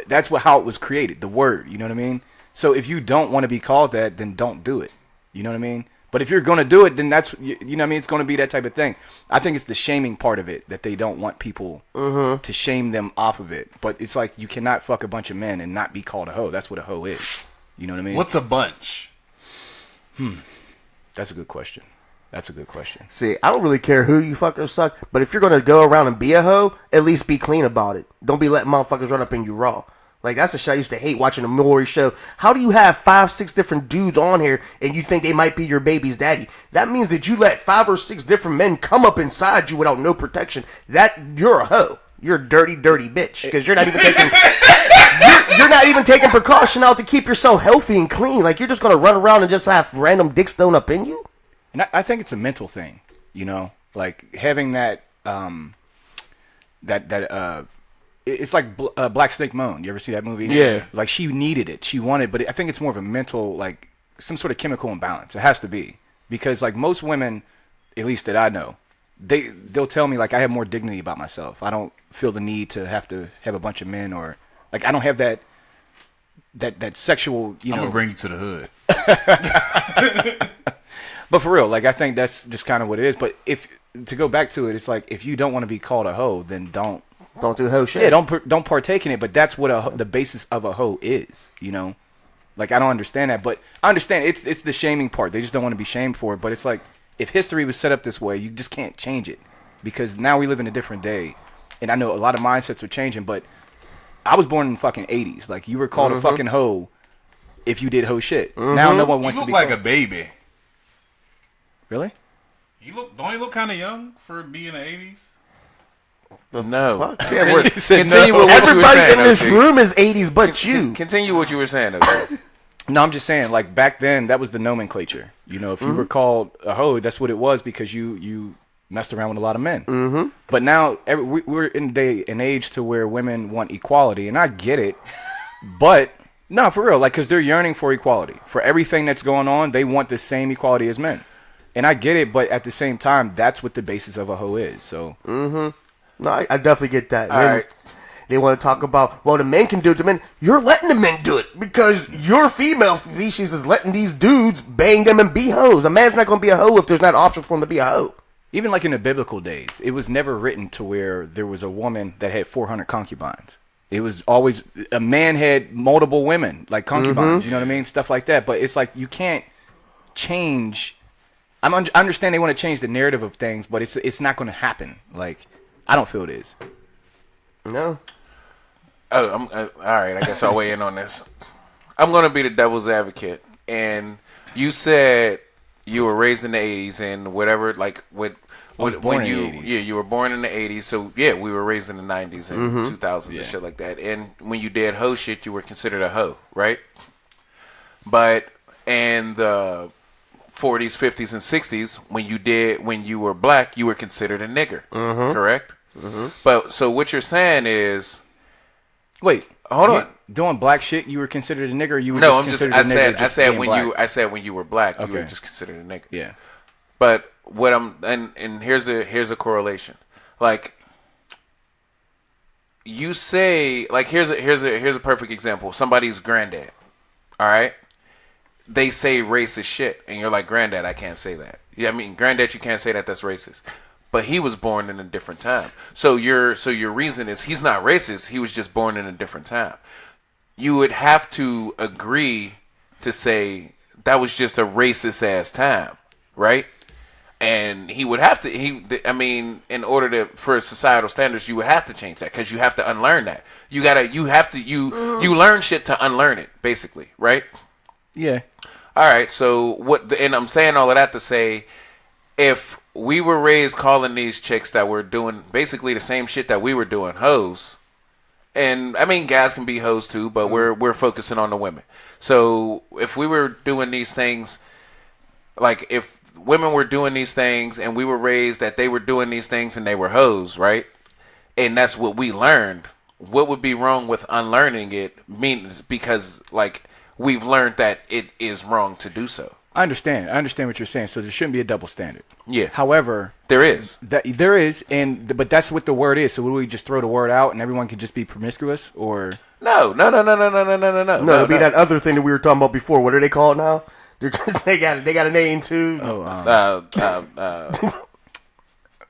that's how it was created. The word, you know what I mean? So if you don't want to be called that, then don't do it. You know what I mean? But if you're gonna do it, then that's you know what I mean. It's gonna be that type of thing. I think it's the shaming part of it that they don't want people to shame them off of it. But it's like you cannot fuck a bunch of men and not be called a hoe. That's what a hoe is. You know what I mean? What's a bunch? That's a good question. That's a good question. See, I don't really care who you fuck or suck, but if you're gonna go around and be a hoe, at least be clean about it. Don't be letting motherfuckers run up in you raw. Like, that's a shit I used to hate watching the Maury show. How do you have 5, 6 different dudes on here and you think they might be your baby's daddy? That means that you let 5 or 6 different men come up inside you without no protection. That you're a hoe. You're a dirty, dirty bitch because you're not even taking you're not even taking precaution out to keep yourself healthy and clean. Like, you're just gonna run around and just have random dicks thrown up in you. And I think it's a mental thing, you know, like having that it's like Black Snake Moan. You ever see that movie? Yeah. Like, she needed it. She wanted, but I think it's more of a mental, like, some sort of chemical imbalance. It has to be. Because, like, most women, at least that I know, they'll tell me, like, I have more dignity about myself. I don't feel the need to have a bunch of men, or, like, I don't have that sexual, you know. I'm going to bring you to the hood. But for real, like, I think that's just kind of what it is. But to go back to it, it's like, if you don't want to be called a hoe, then don't do hoe shit. Yeah, don't partake in it. But that's what the basis of a hoe is, you know. Like, I don't understand that, but I understand it's the shaming part. They just don't want to be shamed for it. But it's like, if history was set up this way, you just can't change it, because now we live in a different day, and I know a lot of mindsets are changing. But I was born in the fucking 80s. Like, you were called a fucking hoe if you did hoe shit. Now no one wants to be. You look like a baby. Really? Don't you look kind of young for being in the 80s? No. Fuck? Yeah, Continue, we're- continue with what you were Everybody saying. in this OG. room is 80s but you. Continue what you were saying. OG. No, I'm just saying, like, back then, that was the nomenclature. You know, if you were called a hoe, that's what it was, because you messed around with a lot of men. Mm-hmm. But now, we're in a day and age to where women want equality, and I get it. But, no, for real, like, because they're yearning for equality. For everything that's going on, they want the same equality as men. And I get it, but at the same time, that's what the basis of a hoe is. So, No, I definitely get that. All right. They want to talk about, well, the men can do it to men. You're letting the men do it because your female species is letting these dudes bang them and be hoes. A man's not going to be a hoe if there's not options for him to be a hoe. even like in the biblical days, it was never written to where there was a woman that had 400 concubines. It was always a man had multiple women, like concubines, you know what I mean? Stuff like that. But it's like you can't change. I understand they want to change the narrative of things, but it's not going to happen. Like, I don't feel it is. No. Oh, all right. I guess I'll weigh in on this. I'm going to be the devil's advocate. And you said you were raised in the 80s and whatever, like when you, yeah, you were born in the 80s. So yeah, we were raised in the 90s and 2000s and shit like that. And when you did hoe shit, you were considered a hoe, right? But in the 40s, 50s, and 60s, when you were black, you were considered a nigger, correct? But so what you're saying is, Wait, hold on. Doing black shit, you were considered a nigger. Or you were No, just considered a nigger. I said being when black? I said when you were black, you were Okay. just considered a nigger. Yeah. But what and here's a correlation. Like you say, like here's a perfect example. Somebody's granddad. All right. They say racist shit, and you're like, granddad, I can't say that. Yeah, I mean, granddad, you can't say that. That's racist. But he was born in a different time. So your reason is he's not racist. He was just born in a different time. You would have to agree to say that was just a racist ass time, right? And he would have to. I mean, in order for societal standards, you would have to change that because you have to unlearn that. You learn shit to unlearn it, basically, right? Yeah. All right. So and I'm saying all of that to say, if we were raised calling these chicks that were doing basically the same shit that we were doing hoes, and I mean guys can be hoes too, but we're focusing on the women. So if we were doing these things, like if women were doing these things and we were raised that they were doing these things and they were hoes, right? And that's what we learned. What would be wrong with unlearning it? Because like we've learned that it is wrong to do so. I understand what you're saying. So there shouldn't be a double standard. Yeah. However, There is. there is, but that's what the word is. So would we just throw the word out and everyone can just be promiscuous, or? No. No, it'll be that other thing that we were talking about before. What are they called now? They got a name too. What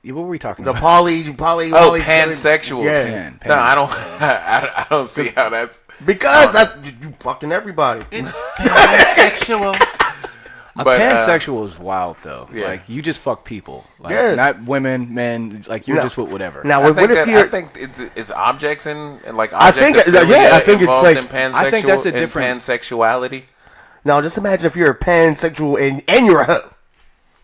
were we talking The about? poly. Pansexuals. Yeah. Pan. No, I don't see how that's Because that's you fucking everybody. It's pansexual. But, pansexual is wild though. Yeah. Like you just fuck people. Like, Yeah. not women, men. Like you're No. just with whatever. Now, I what think, if that, you're? I think it's objects and like I think- objectophilia yeah, I think it's involved like- in pansexual, I think that's a in different- pansexuality. Now, just imagine if you're a pansexual and you're a hoe.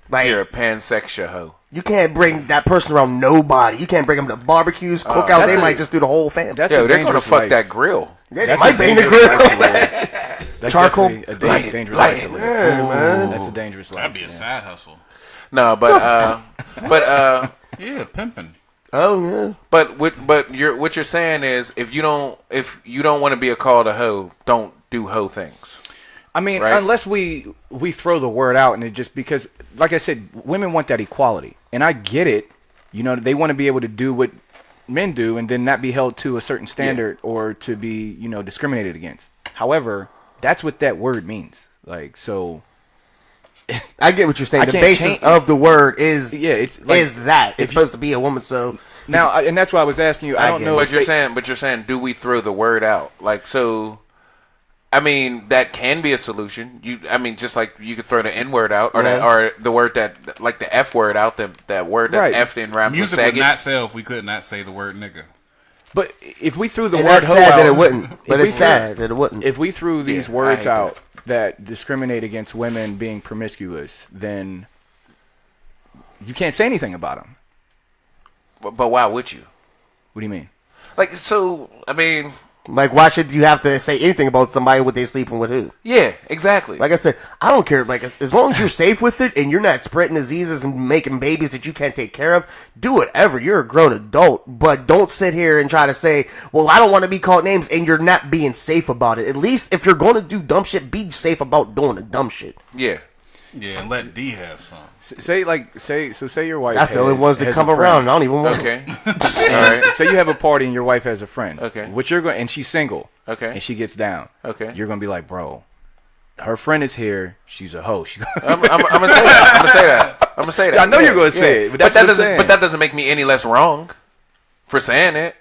Like You're a pansexual hoe. you can't bring that person around nobody. You can't bring them to barbecues, cookouts. that's They a- might just do the whole fam. That's Yo, a they're gonna dangerous fuck life. that grill. Yeah, they That's might a be in the dangerous grill. life to live. That's Charcoal? definitely Light it, dangerous light life it. to live. Yeah, man. That's a dangerous life. That'd be a yeah. sad hustle. No, but Yeah, pimping. Oh yeah. what you're saying is if you don't want to be called a hoe, don't do hoe things. I mean, Right? unless we throw the word out and it just because, like I said, women want that equality, and I get it. You know, they want to be able to do what men do, and then not be held to a certain standard or to be, discriminated against. However, that's what that word means. Like, so I get what you're saying. I The can't basis change- of the word is it's like, is that if it's supposed to be a woman. So now, and that's why I was asking you. I don't get know. it. if But you're saying, do we throw the word out? Like, so, I mean, that can be a solution. Just like you could throw the N word out, or or the word that, like the F word out, that word that Right. F in rhymes with Music would saggot. not sell if we could not say the word nigga. But if we threw the and word that's hoe sad out, that it wouldn't. But we it's threw- sad that it wouldn't. If we threw these Yeah, I words hate out that discriminate against women being promiscuous, then you can't say anything about them. But why would you? What do you mean? Like, so, I mean, Like, why should you have to say anything about somebody what they sleeping with who? yeah, exactly. Like I said, I don't care. Like, as long as you're safe with it and you're not spreading diseases and making babies that you can't take care of, do whatever. You're a grown adult, but don't sit here and try to say, "Well, I don't want to be called names," and you're not being safe about it. At least if you're going to do dumb shit, be safe about doing the dumb shit. yeah. Yeah, and let D have some. Say your wife. That's the only ones that has come a friend. around. And I don't even want. Okay. All right. Say you have a party and your wife has a friend. Okay. What you're going and she's single. Okay. And she gets down. Okay. You're gonna be like, bro, her friend is here. She's a hoe. I'm gonna say that. I'm gonna say that. I know you're gonna say it, but that's that what I'm doesn't. saying. But that doesn't make me any less wrong for saying it.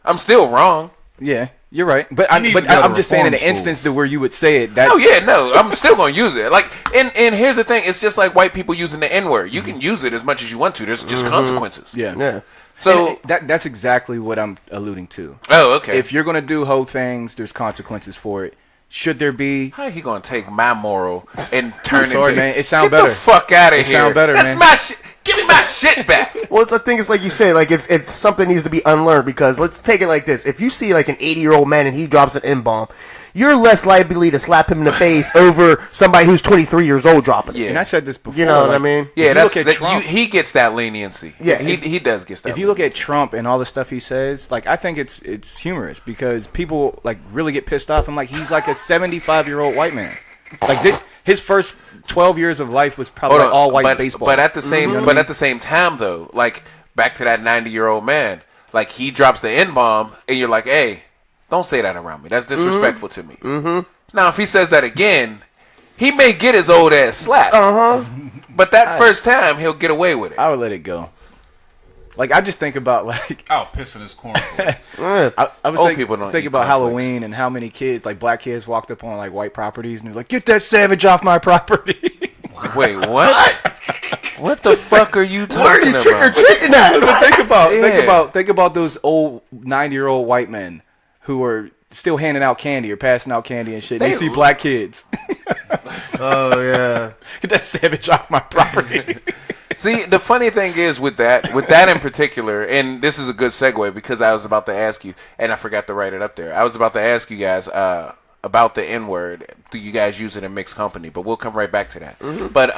I'm still wrong. Yeah, you're right. But needs to go to I'm just saying in reform an school. instance to where you would say it. That's, Oh yeah, no, I'm still gonna use it. Like, and here's the thing: it's just like white people using the N word. You can use it as much as you want to. There's just consequences. Yeah. Yeah. So, That's exactly what I'm alluding to. oh, okay. If you're gonna do hoe things, there's consequences for it. Should there be? How he gonna take my moral and turn sorry, into? man. It sound Get better. the fuck out of It here. sound better, That's man. my shit. Give me my shit back. Well, it's, I think it's like you say, like it's something needs to be unlearned because let's take it like this: if you see like an 80-year-old man and he drops an N-bomb, you're less likely to slap him in the face over somebody who's 23 years old dropping it. Yeah. And I said this before. You know what I like, mean? Yeah, you that's look at Trump- he gets that leniency. Yeah, he does get that. If you look at Trump and all the stuff he says, like I think it's humorous because people like really get pissed off. I'm like, he's like a 75-year-old white man. Like his first 12 years of life was probably Hold on, all white but, baseball. But at the same, at the same time, though, like back to that 90-year-old man, like he drops the N-bomb, and you're like, hey, don't say that around me. That's disrespectful to me. Mm-hmm. Now, if he says that again, he may get his old ass slapped. But that first time, he'll get away with it. I would let it go. Like I just think about like I'll piss in his cornflakes. I was Old people don't thinking eat about cornflakes. Halloween and how many kids, like black kids, walked up on like white properties and they're like, "Get that savage off my property." Wait, what? What the fuck are you Where are talking you trick or about? treating at? But Yeah. think about those old 90-year-old white men who are still handing out candy or passing out candy and shit. They They- see black kids. Oh yeah. Get that savage off my property. See, the funny thing is with that in particular, and this is a good segue because I was about to ask you, and I forgot to write it up there. I was about to ask you guys about the N-word. Do you guys use it in mixed company? But we'll come right back to that. But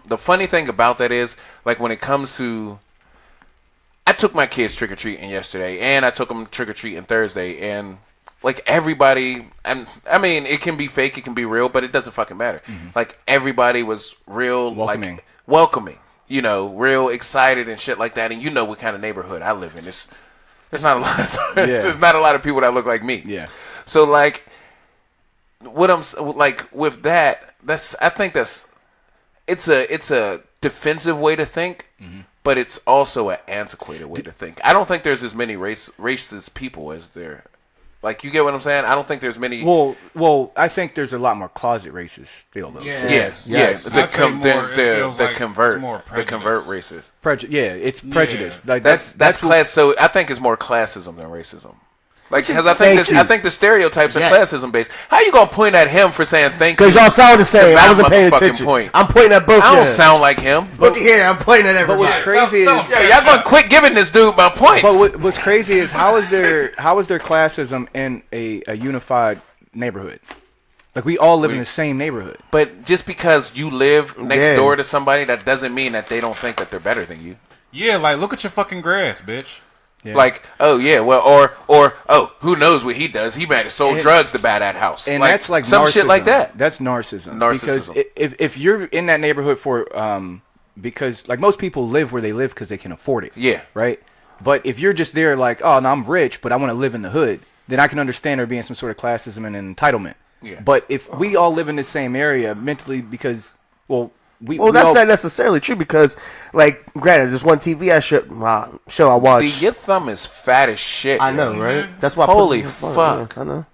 the funny thing about that is, like when it comes to, I took my kids trick-or-treating yesterday, and I took them trick-or-treating Thursday, and like everybody, and I mean, it can be fake, it can be real, but it doesn't fucking matter. Like everybody was real, Welcoming. like welcoming, you know, real excited and shit like that. And you know what kind of neighborhood I live in. There's not a lot of there's not a lot of people that look like me. Yeah. So like, what I'm like with that, I think it's a defensive way to think, but it's also an antiquated way to think. I don't think there's as many racist people as there Like, you get what I'm saying? I don't think there's many. Well, I think there's a lot more closet racists still, though. Yes. I'd say more, it feels The like convert, it's more the convert prejudice. racists. It's prejudice. Like That's class. So I think it's more classism than racism. Like, because I think the stereotypes are classism based. How you gonna point at him for saying thank you? Because y'all sound the same. I wasn't paying motherfucking attention. point. I'm pointing at both. I don't sound like him. Look here, I'm pointing at But everybody. what's crazy is Y'all gonna quit giving this dude my points. But what's crazy is how is there classism in a unified neighborhood? Like, we all live in the same neighborhood. But just because you live next door to somebody, that doesn't mean that they don't think that they're better than you. Yeah, like, look at your fucking grass, bitch. Yeah. Like, oh yeah, well, or oh, who knows what he does? He might have sold drugs to buy that house, And that's like some narcissism. shit like that. That's narcissism. Narcissism. Because if you're in that neighborhood because like most people live where they live because they can afford it. Yeah. Right. But if you're just there like, oh, no, I'm rich, but I want to live in the hood, then I can understand there being some sort of classism and entitlement. Yeah. But if we all live in the same area mentally, because we that's all, not necessarily true because, like, granted, there's one TV show I watched. Your thumb is fat as shit. I know, right? That's why. Holy fuck! I know.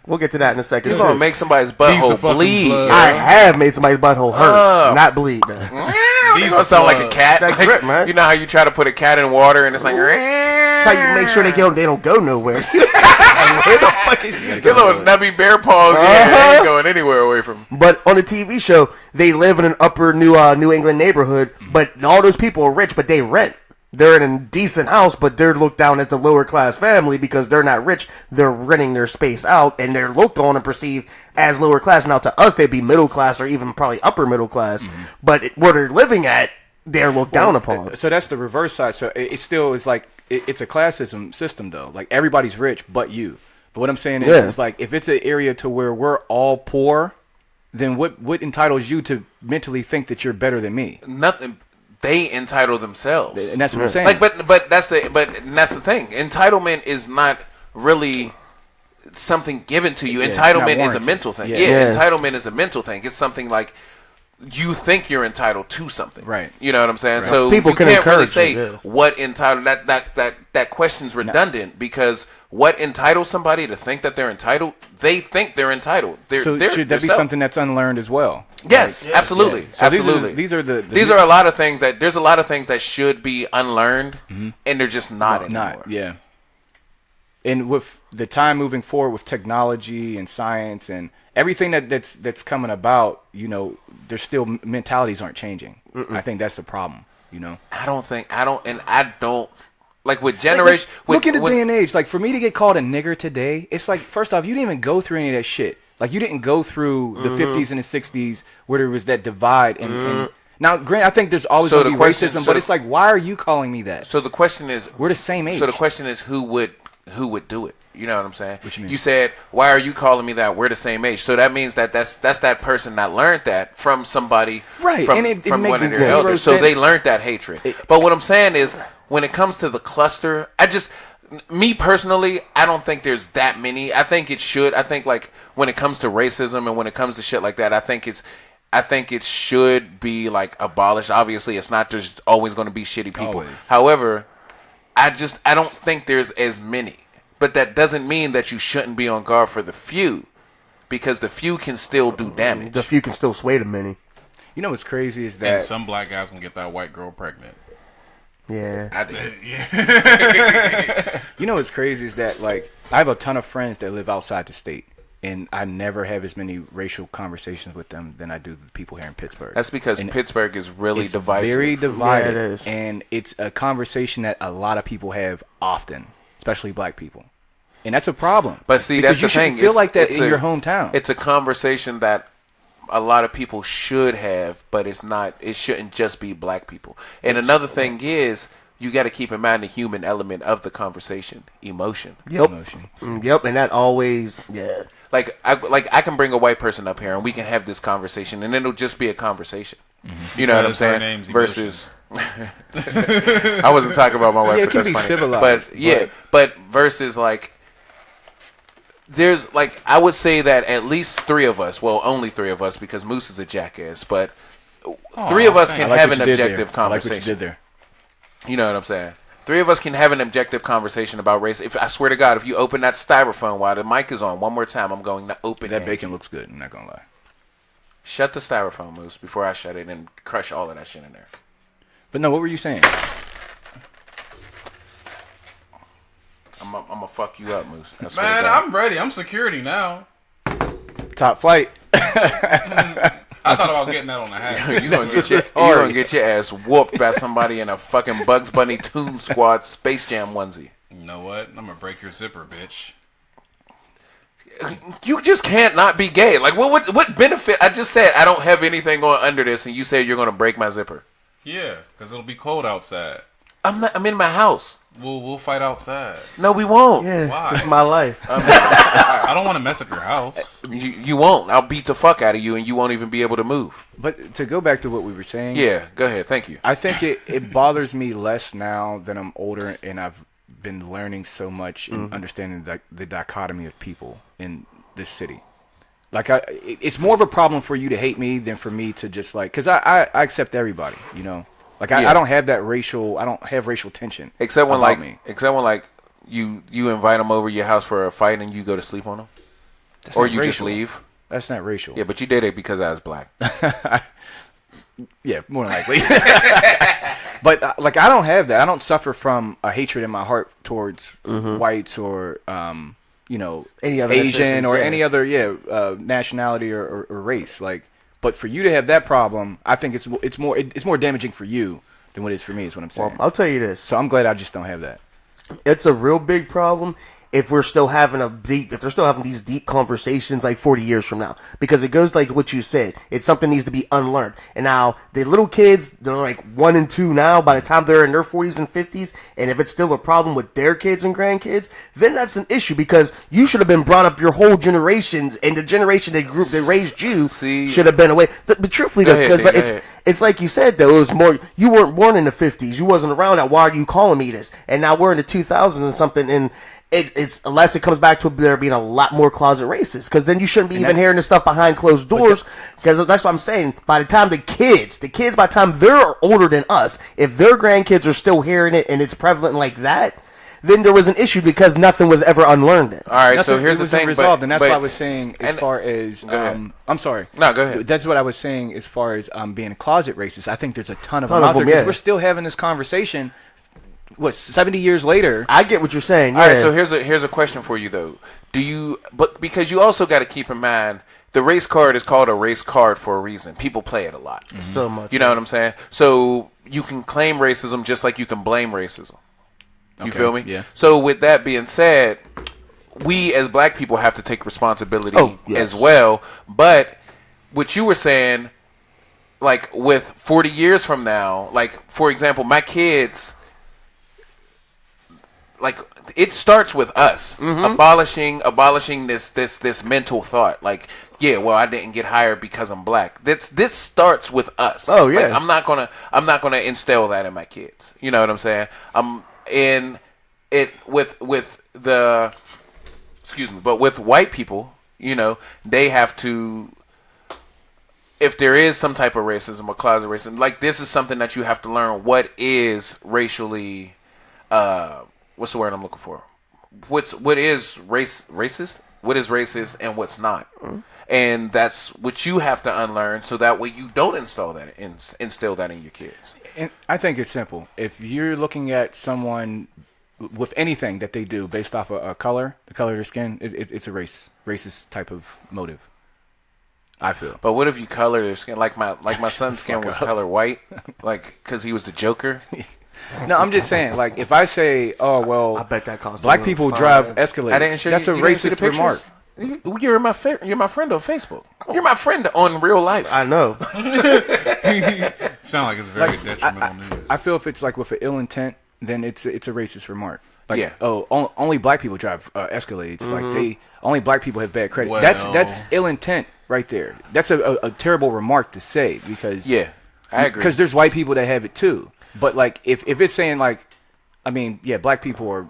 We'll get to that in a second. You're gonna make somebody's butthole bleed. I have made somebody's butthole hurt, not bleed. These gonna sound like a cat. That grip, man. You know how you try to put a cat in water and it's like. That's how you make sure they don't go nowhere. Where the fuck is you Your little nubby bear paws, they ain't going anywhere away from. But on the TV show, they live in an upper New England neighborhood, but all those people are rich, but they rent. They're in a decent house, but they're looked down as the lower class family because they're not rich. They're renting their space out, and they're looked on and perceived as lower class. Now, to us, they'd be middle class or even probably upper middle class. But where they're living at, they're looked down upon. So that's the reverse side. So it still is like it's a classism system though. Like, everybody's rich but you. But what I'm saying is, it's like, if it's an area to where we're all poor, then what entitles you to mentally think that you're better than me? Nothing. They entitle themselves, and that's what I'm saying. Like, but that's the thing. Entitlement is not really something given to you. Entitlement is a mental thing. Yeah, entitlement is a mental thing. It's something like you think you're entitled to something, right? You know what I'm saying? Right. So people you can can't really encourage say what entitled. That question's redundant because what entitles somebody to think that they're entitled? They think they're entitled. So should that be something that's unlearned as well? Yes, absolutely, So absolutely. These are these are a lot of things that there's a lot of things that should be unlearned, and they're just not anymore. Yeah. And with the time moving forward with technology and science and everything that's coming about, there's still mentalities aren't changing. I think that's the problem. I don't like with generation. Look at the day and age. Like, for me to get called a nigger today, it's like, first off, you didn't even go through any of that shit. Like, you didn't go through the 50s and the 60s where there was that divide. And now, granted, I think there's always going to be racism, but it's like, why are you calling me that? So the question is, we're the same age. So the question is, who would do it? You know what I'm saying? What you mean? You said, why are you calling me that? We're the same age. So that means that's that person that learned that from somebody, right? From, and it from makes one of their elders. So they learned that hatred. But what I'm saying is, when it comes to the cluster, me personally, I don't think there's that many. I think it should. I think, like, when it comes to racism and when it comes to shit like that, I think it should be, like, abolished. Obviously, it's not just always going to be shitty people. Always. However, I don't think there's as many. But that doesn't mean that you shouldn't be on guard for the few, because the few can still do damage. The few can still sway the many. You know what's crazy is that And some black guys can get that white girl pregnant. Yeah. I did. You know what's crazy is that, like, I have a ton of friends that live outside the state, and I never have as many racial conversations with them than I do with people here in Pittsburgh. That's because Pittsburgh is really it's divisive. very divided, Yeah, it is. and it's a conversation that a lot of people have often, especially black people, and that's a problem. But see, because that's the thing. You shouldn't feel like that in your hometown. It's a conversation that a lot of people should have, but it's not. It shouldn't just be black people. And another thing is, you got to keep in mind the human element of the conversation, emotion. Yep. Emotion. Yep. And that always, Like I can bring a white person up here and we can have this conversation, and it'll just be a conversation. You know what I'm Because her saying? name's Versus, I wasn't talking about my wife, Yeah, it but can that's be funny. civilized, But versus, like, there's, like, I would say that at least three of us, well, only three of us, because Moose is a jackass, but three of us can I like have what an you did objective there. I like what you conversation. did there. You know what I'm saying? Three of us can have an objective conversation about race. If I swear to God, if you open that styrofoam while the mic is on one more time, I'm going to open That it. bacon looks good. I'm not gonna lie. Shut the styrofoam, Moose, before I shut it and crush all of that shit in there. But no, what were you saying? I'm gonna fuck you up, Moose. I swear to Man, God. I'm ready. I'm security now. Top flight. I thought about getting that on the hat. You gonna get your ass whooped by somebody in a fucking Bugs Bunny Toon Squad Space Jam onesie. You know what? I'm gonna break your zipper, bitch. You just can't not be gay. Like, what benefit? I just said I don't have anything going under this, and you said you're gonna break my zipper. Yeah, because it'll be cold outside. I'm in my house. We'll fight outside. No, we won't. Yeah, Why? this is my life. I don't want to mess up your house. You won't. I'll beat the fuck out of you, and you won't even be able to move. But to go back to what we were saying. Yeah, go ahead. Thank you. I think it bothers me less now that I'm older and I've been learning so much and understanding the dichotomy of people in this city. Like, it's more of a problem for you to hate me than for me to just like, because I accept everybody, you know. Like, I don't have that racial, I don't have racial tension. Except when about me. you invite them over your house for a fight and you go to sleep on them, That's or not you just racial. leave. That's not racial. Yeah, but you did it because I was black. Yeah, more than likely. But like, I don't have that. I don't suffer from a hatred in my heart towards whites or you know, Any other Asian ethnicities, or yeah. any other nationality or race. Like, but for you to have that problem, I think it's more damaging for you than what it is for me. Is what I'm saying. Well, I'll tell you this. So I'm glad I just don't have that. It's a real big problem if they're still having these deep conversations like 40 years from now, because it goes like what you said. It's something that needs to be unlearned. And now the little kids, they're like 1 and 2 now. By the time they're in their 40s and 50s, and if it's still a problem with their kids and grandkids, then that's an issue, because you should have been brought up your whole generations, and the generation that raised you should have been away. But truthfully, Go though, ahead, because Dave, go ahead. it's like you said, though, it was more, you weren't born in the 50s. You wasn't around that. Why are you calling me this? And now we're in the 2000s and something, and it's unless it comes back to there being a lot more closet racists, because then you shouldn't be even hearing this stuff behind closed doors, because that's what I'm saying. By the time the kids, by the time they're older than us, if their grandkids are still hearing it and it's prevalent like that, then there was an issue, because nothing was ever unlearned. All right, so here's it the wasn't thing. resolved, and that's but, what I was saying as and- far as Go ahead. I'm sorry. No, go ahead. That's what I was saying as far as being a closet racist. I think there's a ton of Ton them of out there, them, because yeah. we're still having this conversation. What, 70 years later? I get what you're saying. Yeah. All right, so here's a question for you though. But because you also got to keep in mind, the race card is called a race card for a reason. People play it a lot. So much. You know what I'm saying? So you can claim racism just like you can blame racism. You Okay, feel me? yeah. So with that being said, we as black people have to take responsibility Yes. as well. But what you were saying, like with 40 years from now, like for example, my kids, like it starts with us abolishing this mental thought. Like, yeah, well, I didn't get hired because I'm black. This starts with us. Oh, yeah. Like, I'm not gonna instill that in my kids. You know what I'm saying? I'm in it with the excuse me, but with white people, you know, they have to. If there is some type of racism or closet racism, like this is something that you have to learn. What is racially, what's the word I'm looking for? What is racist? What is racist and what's not? And that's what you have to unlearn, so that way you don't instill that in your kids. And I think it's simple. If you're looking at someone with anything that they do based off of a color, the color of their skin, it's a racist type of motive. I feel. But what if you color their skin like my son's skin was color white, like because he was the Joker? No, I'm just saying, like, if I say, oh, well, I bet that costs black them people fine. drive I Escalades, didn't show that's you. a You didn't see the racist pictures? remark. You're my friend on Facebook. You're my friend on real life. I know. Sound like it's very Like, detrimental news. I feel if it's like with an ill intent, then it's a racist remark. Like, Yeah. only black people drive Escalades. Like only black people have bad credit. Well- That's ill intent right there. That's a terrible remark to say, because Yeah, I agree. Because there's white people that have it too. But like if it's saying like, I mean, yeah, black people are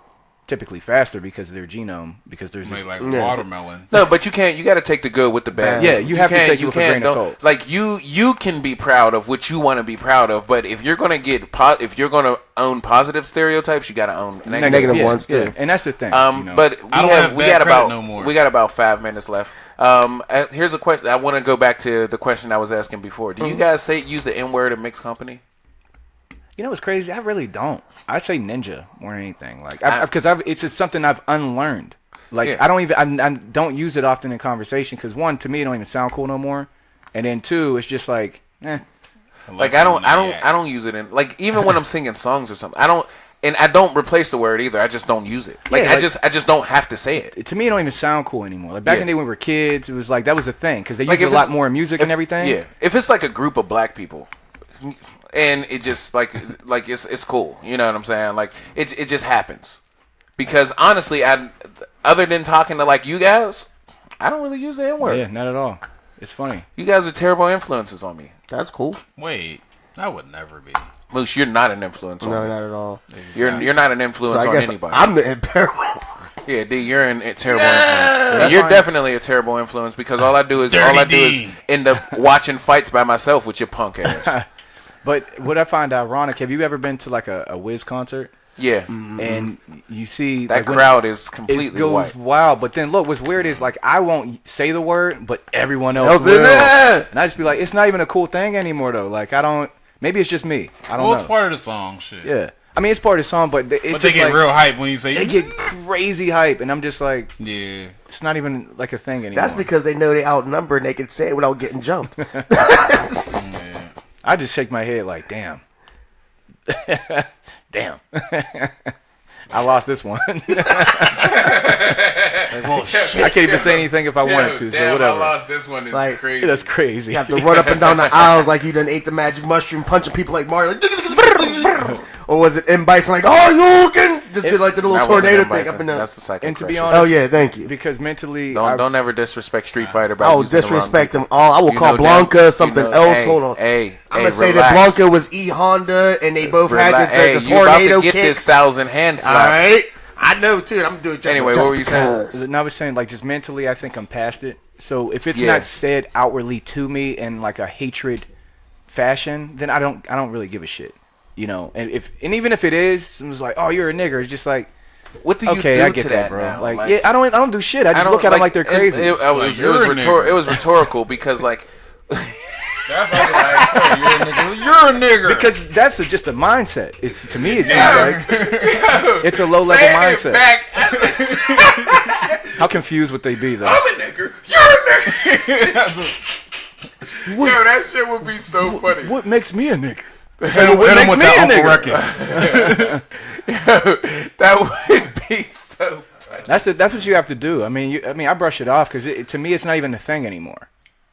typically faster because of their genome. Because there's Made this, like watermelon. No, but you can't. You got to take the good with the bad. Yeah, you have to can't- take it with a grain of don't- salt. Like you can be proud of what you want to be proud of, but if you're gonna if you're gonna own positive stereotypes, you got to own Negative yeah, ones, too. yeah. And that's the thing. But I don't have bad credit no more. we got about 5 minutes left. Here's a question. I want to go back to the question I was asking before. Do you guys use the N word in mixed company? You know what's crazy? I really don't. I say ninja more than anything. Like, it's just something I've unlearned. Like, Yeah. I don't use it often in conversation because one, to me, it don't even sound cool no more, and then two, it's just like, eh. Like I don't use it in like even when I'm singing songs or something. I don't replace the word either. I just don't use it. Like, Yeah, I just don't have to say it. To me, it don't even sound cool anymore. Like back in the day when we were kids, it was like that was a thing because they used Like, it a lot more in music and everything. Yeah, if it's like a group of black people, and it just like it's cool. You know what I'm saying? Like it just happens. Because honestly, other than talking to like you guys, I don't really use the N word. Yeah, not at all. It's funny. You guys are terrible influences on me. That's cool. Wait, that would never be. Moose, you're not an influence on No, me. not at all. You're not an influence So I on guess anybody. I'm the terrible. Yeah, D, you're a terrible influence. And you're definitely a terrible influence because all I do is end up watching fights by myself with your punk ass. But what I find ironic, have you ever been to like a Wiz concert? Yeah, And you see that like, crowd is it completely goes white. wild. But then look, what's weird is like I won't say the word, but everyone else Else in will. there. And I just be like, it's not even a cool thing anymore though. Like I don't. Maybe it's just me. I don't Well, know. it's part of the song, shit. Yeah, I mean it's part of the song, but it's But just they get like, real hype when you say They get crazy hype, and I'm just like, yeah. it's not even like a thing anymore. That's because they know they outnumbered and they can say it without getting jumped. I just shake my head like, damn, damn. I lost this one. Well, shit. I can't even say anything if I wanted to. So whatever. this one. Is Like, crazy. That's crazy. You have to run up and down the aisles like you done ate the magic mushroom, punching people like Mario. Like, or was it M. Bison like, oh, you can just did like the little That wasn't tornado M. thing Bison. up in the. That's the second. And to be pressure. honest, Oh yeah, thank you. because mentally, Don't ever disrespect Street Fighter. By Oh, using the wrong disrespect people. them all. I will You call know Blanca damn- something you know- else. hey, Hold on. Hey, I'm gonna say that relax. Blanca was E Honda and they both had Hey, the you about tornado to get kicks. this 1,000 hand All slap. right, I know too. I'm doing just Anyway, just what were you saying? because. and I was saying like just mentally, I think I'm past it. So if it's Yeah. not said outwardly to me in like a hatred fashion, then I don't really give a shit. You know, and even if it is, it was like, oh, you're a nigger. It's just like, What do you okay, do I get to that, bro. now? Like, yeah, I don't do shit. I just look at them like they're crazy. It was you're a nigger. it was rhetorical because like That's what I was like, hey, you're a nigger. Because that's just a mindset. To me, it seems like it's a low level mindset. How confused would they be though? I'm a nigger. You're a nigger. Yo, that shit would be so funny. What makes me a nigga? Hit him with that Uncle Ruckus. That would be so funny. That's what you have to do. I mean, I brush it off because to me, it's not even a thing anymore.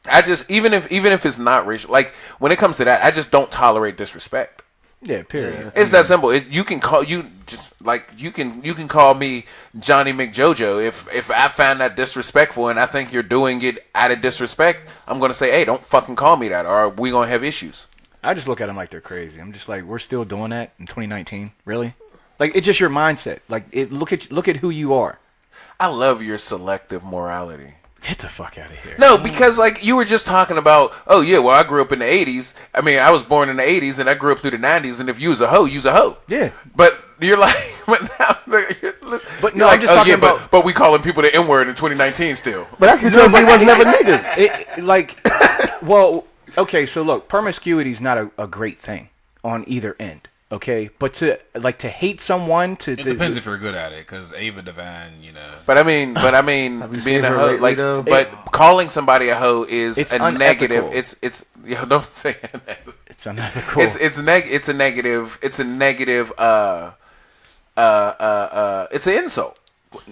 I just even if it's not racial, like when it comes to that, I just don't tolerate disrespect. Yeah, period. It's that simple. You can call me Johnny McJojo if I find that disrespectful and I think you're doing it out of disrespect. I'm gonna say, hey, don't fucking call me that, or we gonna have issues. I just look at them like they're crazy. I'm just like, we're still doing that in 2019, really? Like it's just your mindset. Like look at who you are. I love your selective morality. Get the fuck out of here. No, because like you were just talking about, oh yeah, well I grew up in the 80s. I mean, I was born in the 80s and I grew up through the 90s. And if you was a hoe, you's a hoe. Yeah. But you're like, but now, But no, I'm just talking about. But we calling people the N word in 2019 still. But that's because we wasn't ever niggas. Well, okay, so look, promiscuity is not a great thing on either end. Okay, but to hate someone It depends if you're good at it, because Ava Devine, you know. But I mean, you seen being a her hoe, lately, like, though? but calling somebody a hoe is It's a unethical. negative. It's don't say that. It's unethical. It's a negative. It's a negative. It's an insult.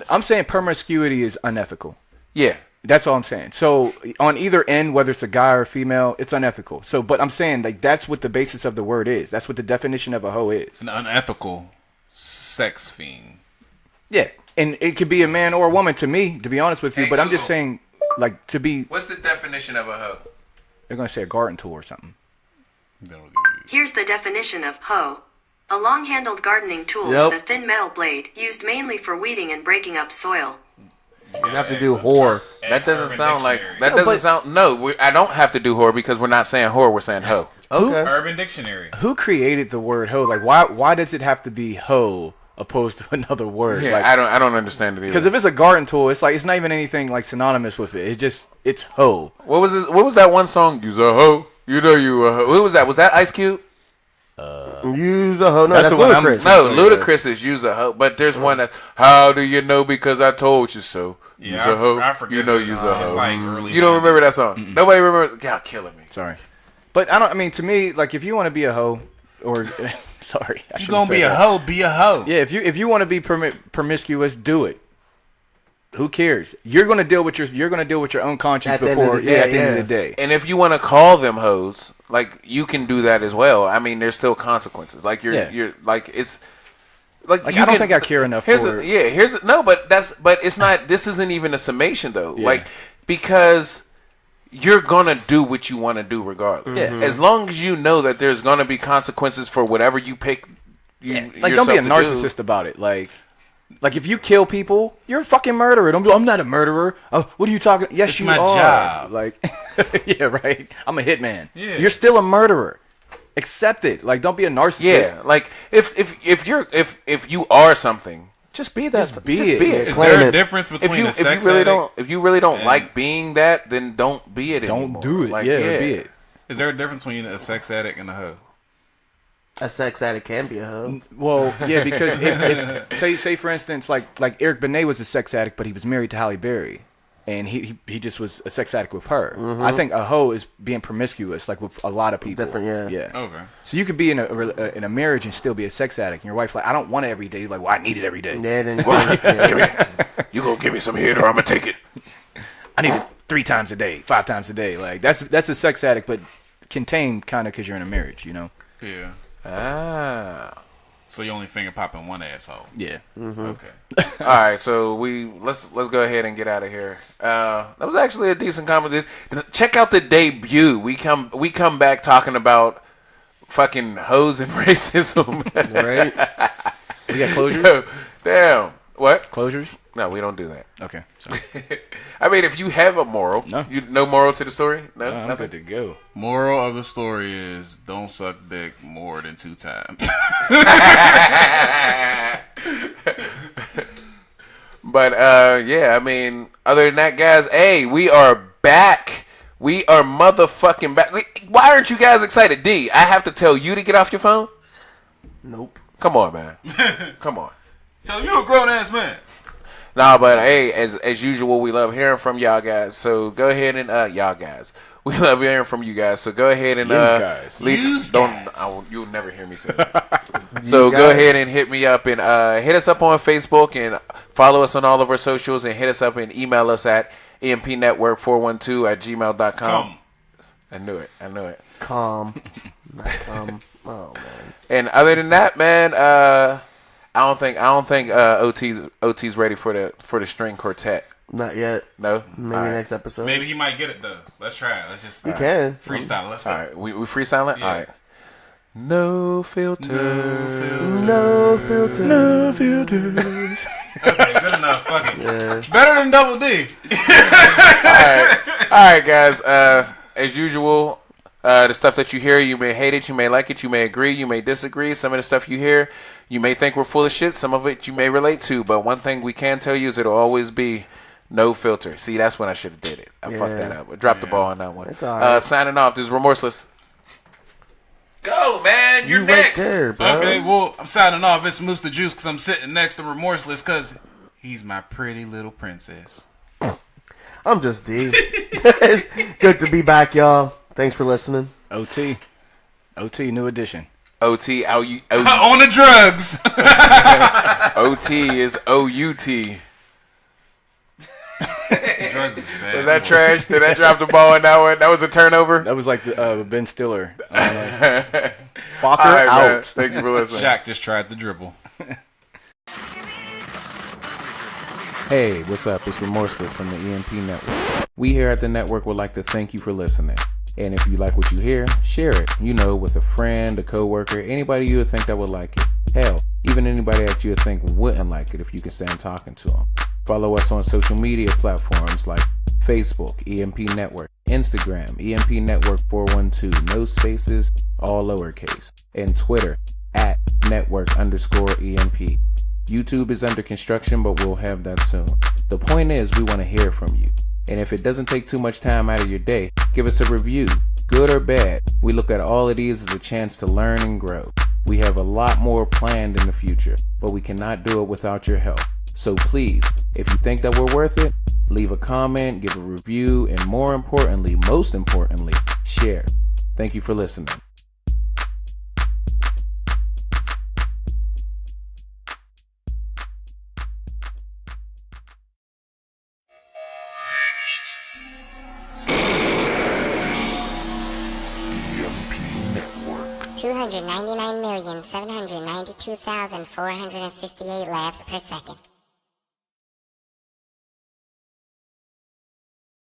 I'm saying promiscuity is unethical. Yeah. That's all I'm saying. So on either end, whether it's a guy or a female, it's unethical. So, but I'm saying like that's what the basis of the word is. That's what the definition of a hoe is. An unethical sex fiend. Yeah, and it could be a man or a woman to me, to be honest with you. Hey, But I'm just Google. saying, like to be. What's the definition of a hoe? They're gonna say a garden tool or something. Here's the definition of hoe. A long-handled gardening tool with a thin metal blade, used mainly for weeding and breaking up soil. You have to do whore. That doesn't sound like Dictionary. that. Doesn't sound. No, I don't have to do whore because we're not saying whore. We're saying hoe. Okay. Urban Dictionary. Who created the word hoe? Like, why does it have to be hoe opposed to another word? Yeah, like, I don't understand it either. Because if it's a garden tool, it's like it's not even anything like synonymous with it. It's hoe. What was this? What was that one song? Use a hoe. You know you a hoe. Who was that? Was that Ice Cube? Use a hoe. No, that's the one I'm- Ludacris. No, Ludacris is use a hoe. But there's one that. How do you know? Because I told you so. Use Yeah, a hoe. I forget. You know use a It's hoe. like early. You don't remember that song? Nobody remembers. God, killing me. Sorry, but I mean, to me, like if you want to be a hoe, or sorry, I You shouldn't gonna say be a that. hoe? Be a hoe. Yeah, if you want to be promiscuous, do it. Who cares? You're gonna deal with your own conscience At the end of before. the day, At the end of yeah. the day. And if you want to call them hoes, like you can do that as well. I mean, there's still consequences. Like you're like it's like Like you I don't can- think I care enough Here's for. but it's not. This isn't even a summation though. Yeah. Like because you're gonna do what you want to do regardless. Yeah. As long as you know that there's gonna be consequences for whatever you pick. Like don't be a narcissist about it. Like if you kill people, you're a fucking murderer. Don't be. I'm not a murderer. Oh, what are you talking? Yes, It's you my are. job. Like, yeah, right. I'm a hitman. Yeah. You're still a murderer. Accept it. Like, don't be a narcissist. Yeah, like if you are something, just be that. Just be just it. Be Yeah, it. Is Claim there a it. difference If between you a sex really addict? don't and- like being that, then don't be it Don't anymore. do it. Like, yeah, be it. Is there a difference between a sex addict and a hoe? A sex addict can be a hoe. Well, yeah, because if say for instance, like Eric Benet was a sex addict, but he was married to Halle Berry, and he just was a sex addict with her. I think a hoe is being promiscuous, like with a lot of people. Different, yeah. Yeah. Okay. So you could be in a marriage and still be a sex addict, and your wife's like, I don't want it every day. You're like, well, I need it every day. Yeah, then yeah. You gonna give me some head or I'm gonna take it. I need it 3 times a day, 5 times a day. Like that's a sex addict, but contained kind of because you're in a marriage, you know. Yeah. Ah. So you only finger popping one asshole. Yeah. Okay. All right, so let's go ahead and get out of here. That was actually a decent conversation. Check out the debut. We come back talking about fucking hoes and racism. Right? We got closures. Yo, damn. What? Closures. No, we don't do that. Okay. Sorry. I mean, if you have a moral, No. no moral to the story. No, I'm nothing. good to go. Moral of the story is don't suck dick more than 2 times. But yeah, I mean, other than that, guys, hey, we are back. We are motherfucking back. Why aren't you guys excited? D, I have to tell you to get off your phone? Nope. Come on, man. Come on. So you a grown ass man. Nah, but hey, as usual, we love hearing from y'all guys. So go ahead and y'all guys. We love hearing from you guys. So go ahead and guys. you'll never hear me say that. So go ahead and hit me up and hit us up on Facebook and follow us on all of our socials and hit us up and email us at empnetwork412@gmail.com. Come. I knew it. Calm. Not calm. Oh, man. And other than that, man, I don't think OT's ready for the string quartet. Not yet. No. Maybe All right. next episode. Maybe he might get it though. Let's try it. Let's just You can. freestyle. Let's go. All right, we freestyling. Yeah. All right. No filter. No filter. No filters. Okay, good enough. Fuck it. Yeah. Better than Double D. All right, guys. As usual, the stuff that you hear, you may hate it, you may like it, you may agree, you may disagree. Some of the stuff you hear, you may think we're full of shit. Some of it you may relate to. But one thing we can tell you is it'll always be no filter. See, that's when I should have did it. I fucked that up. I dropped the ball on that one. It's all right. Signing off. This is Remorseless. Go, man. You're You next. right there, bro. Okay, well, I'm signing off. It's Moose the Juice because I'm sitting next to Remorseless because he's my pretty little princess. I'm just D. It's good to be back, y'all. Thanks for listening. OT, new edition. OT, On the drugs. OT is OUT. Drugs is bad. Was that trash? Did I drop the ball on that one? That was a turnover? That was like the, Ben Stiller. Fokker All right, man. out. Thank you for listening. Shaq just tried the dribble. Hey, what's up? It's Remorseless from the EMP Network. We here at the network would like to thank you for listening. And if you like what you hear, share it, with a friend, a coworker, anybody you would think that would like it. Hell, even anybody that you would think wouldn't like it if you can stand talking to them. Follow us on social media platforms like Facebook, EMP Network, Instagram, EMP Network 412, no spaces, all lowercase, and Twitter at network_EMP. YouTube is under construction, but we'll have that soon. The point is, we want to hear from you. And if it doesn't take too much time out of your day, give us a review, good or bad. We look at all of these as a chance to learn and grow. We have a lot more planned in the future, but we cannot do it without your help. So please, if you think that we're worth it, leave a comment, give a review, and most importantly, share. Thank you for listening. EMP Network. 299,792,458 laughs per second.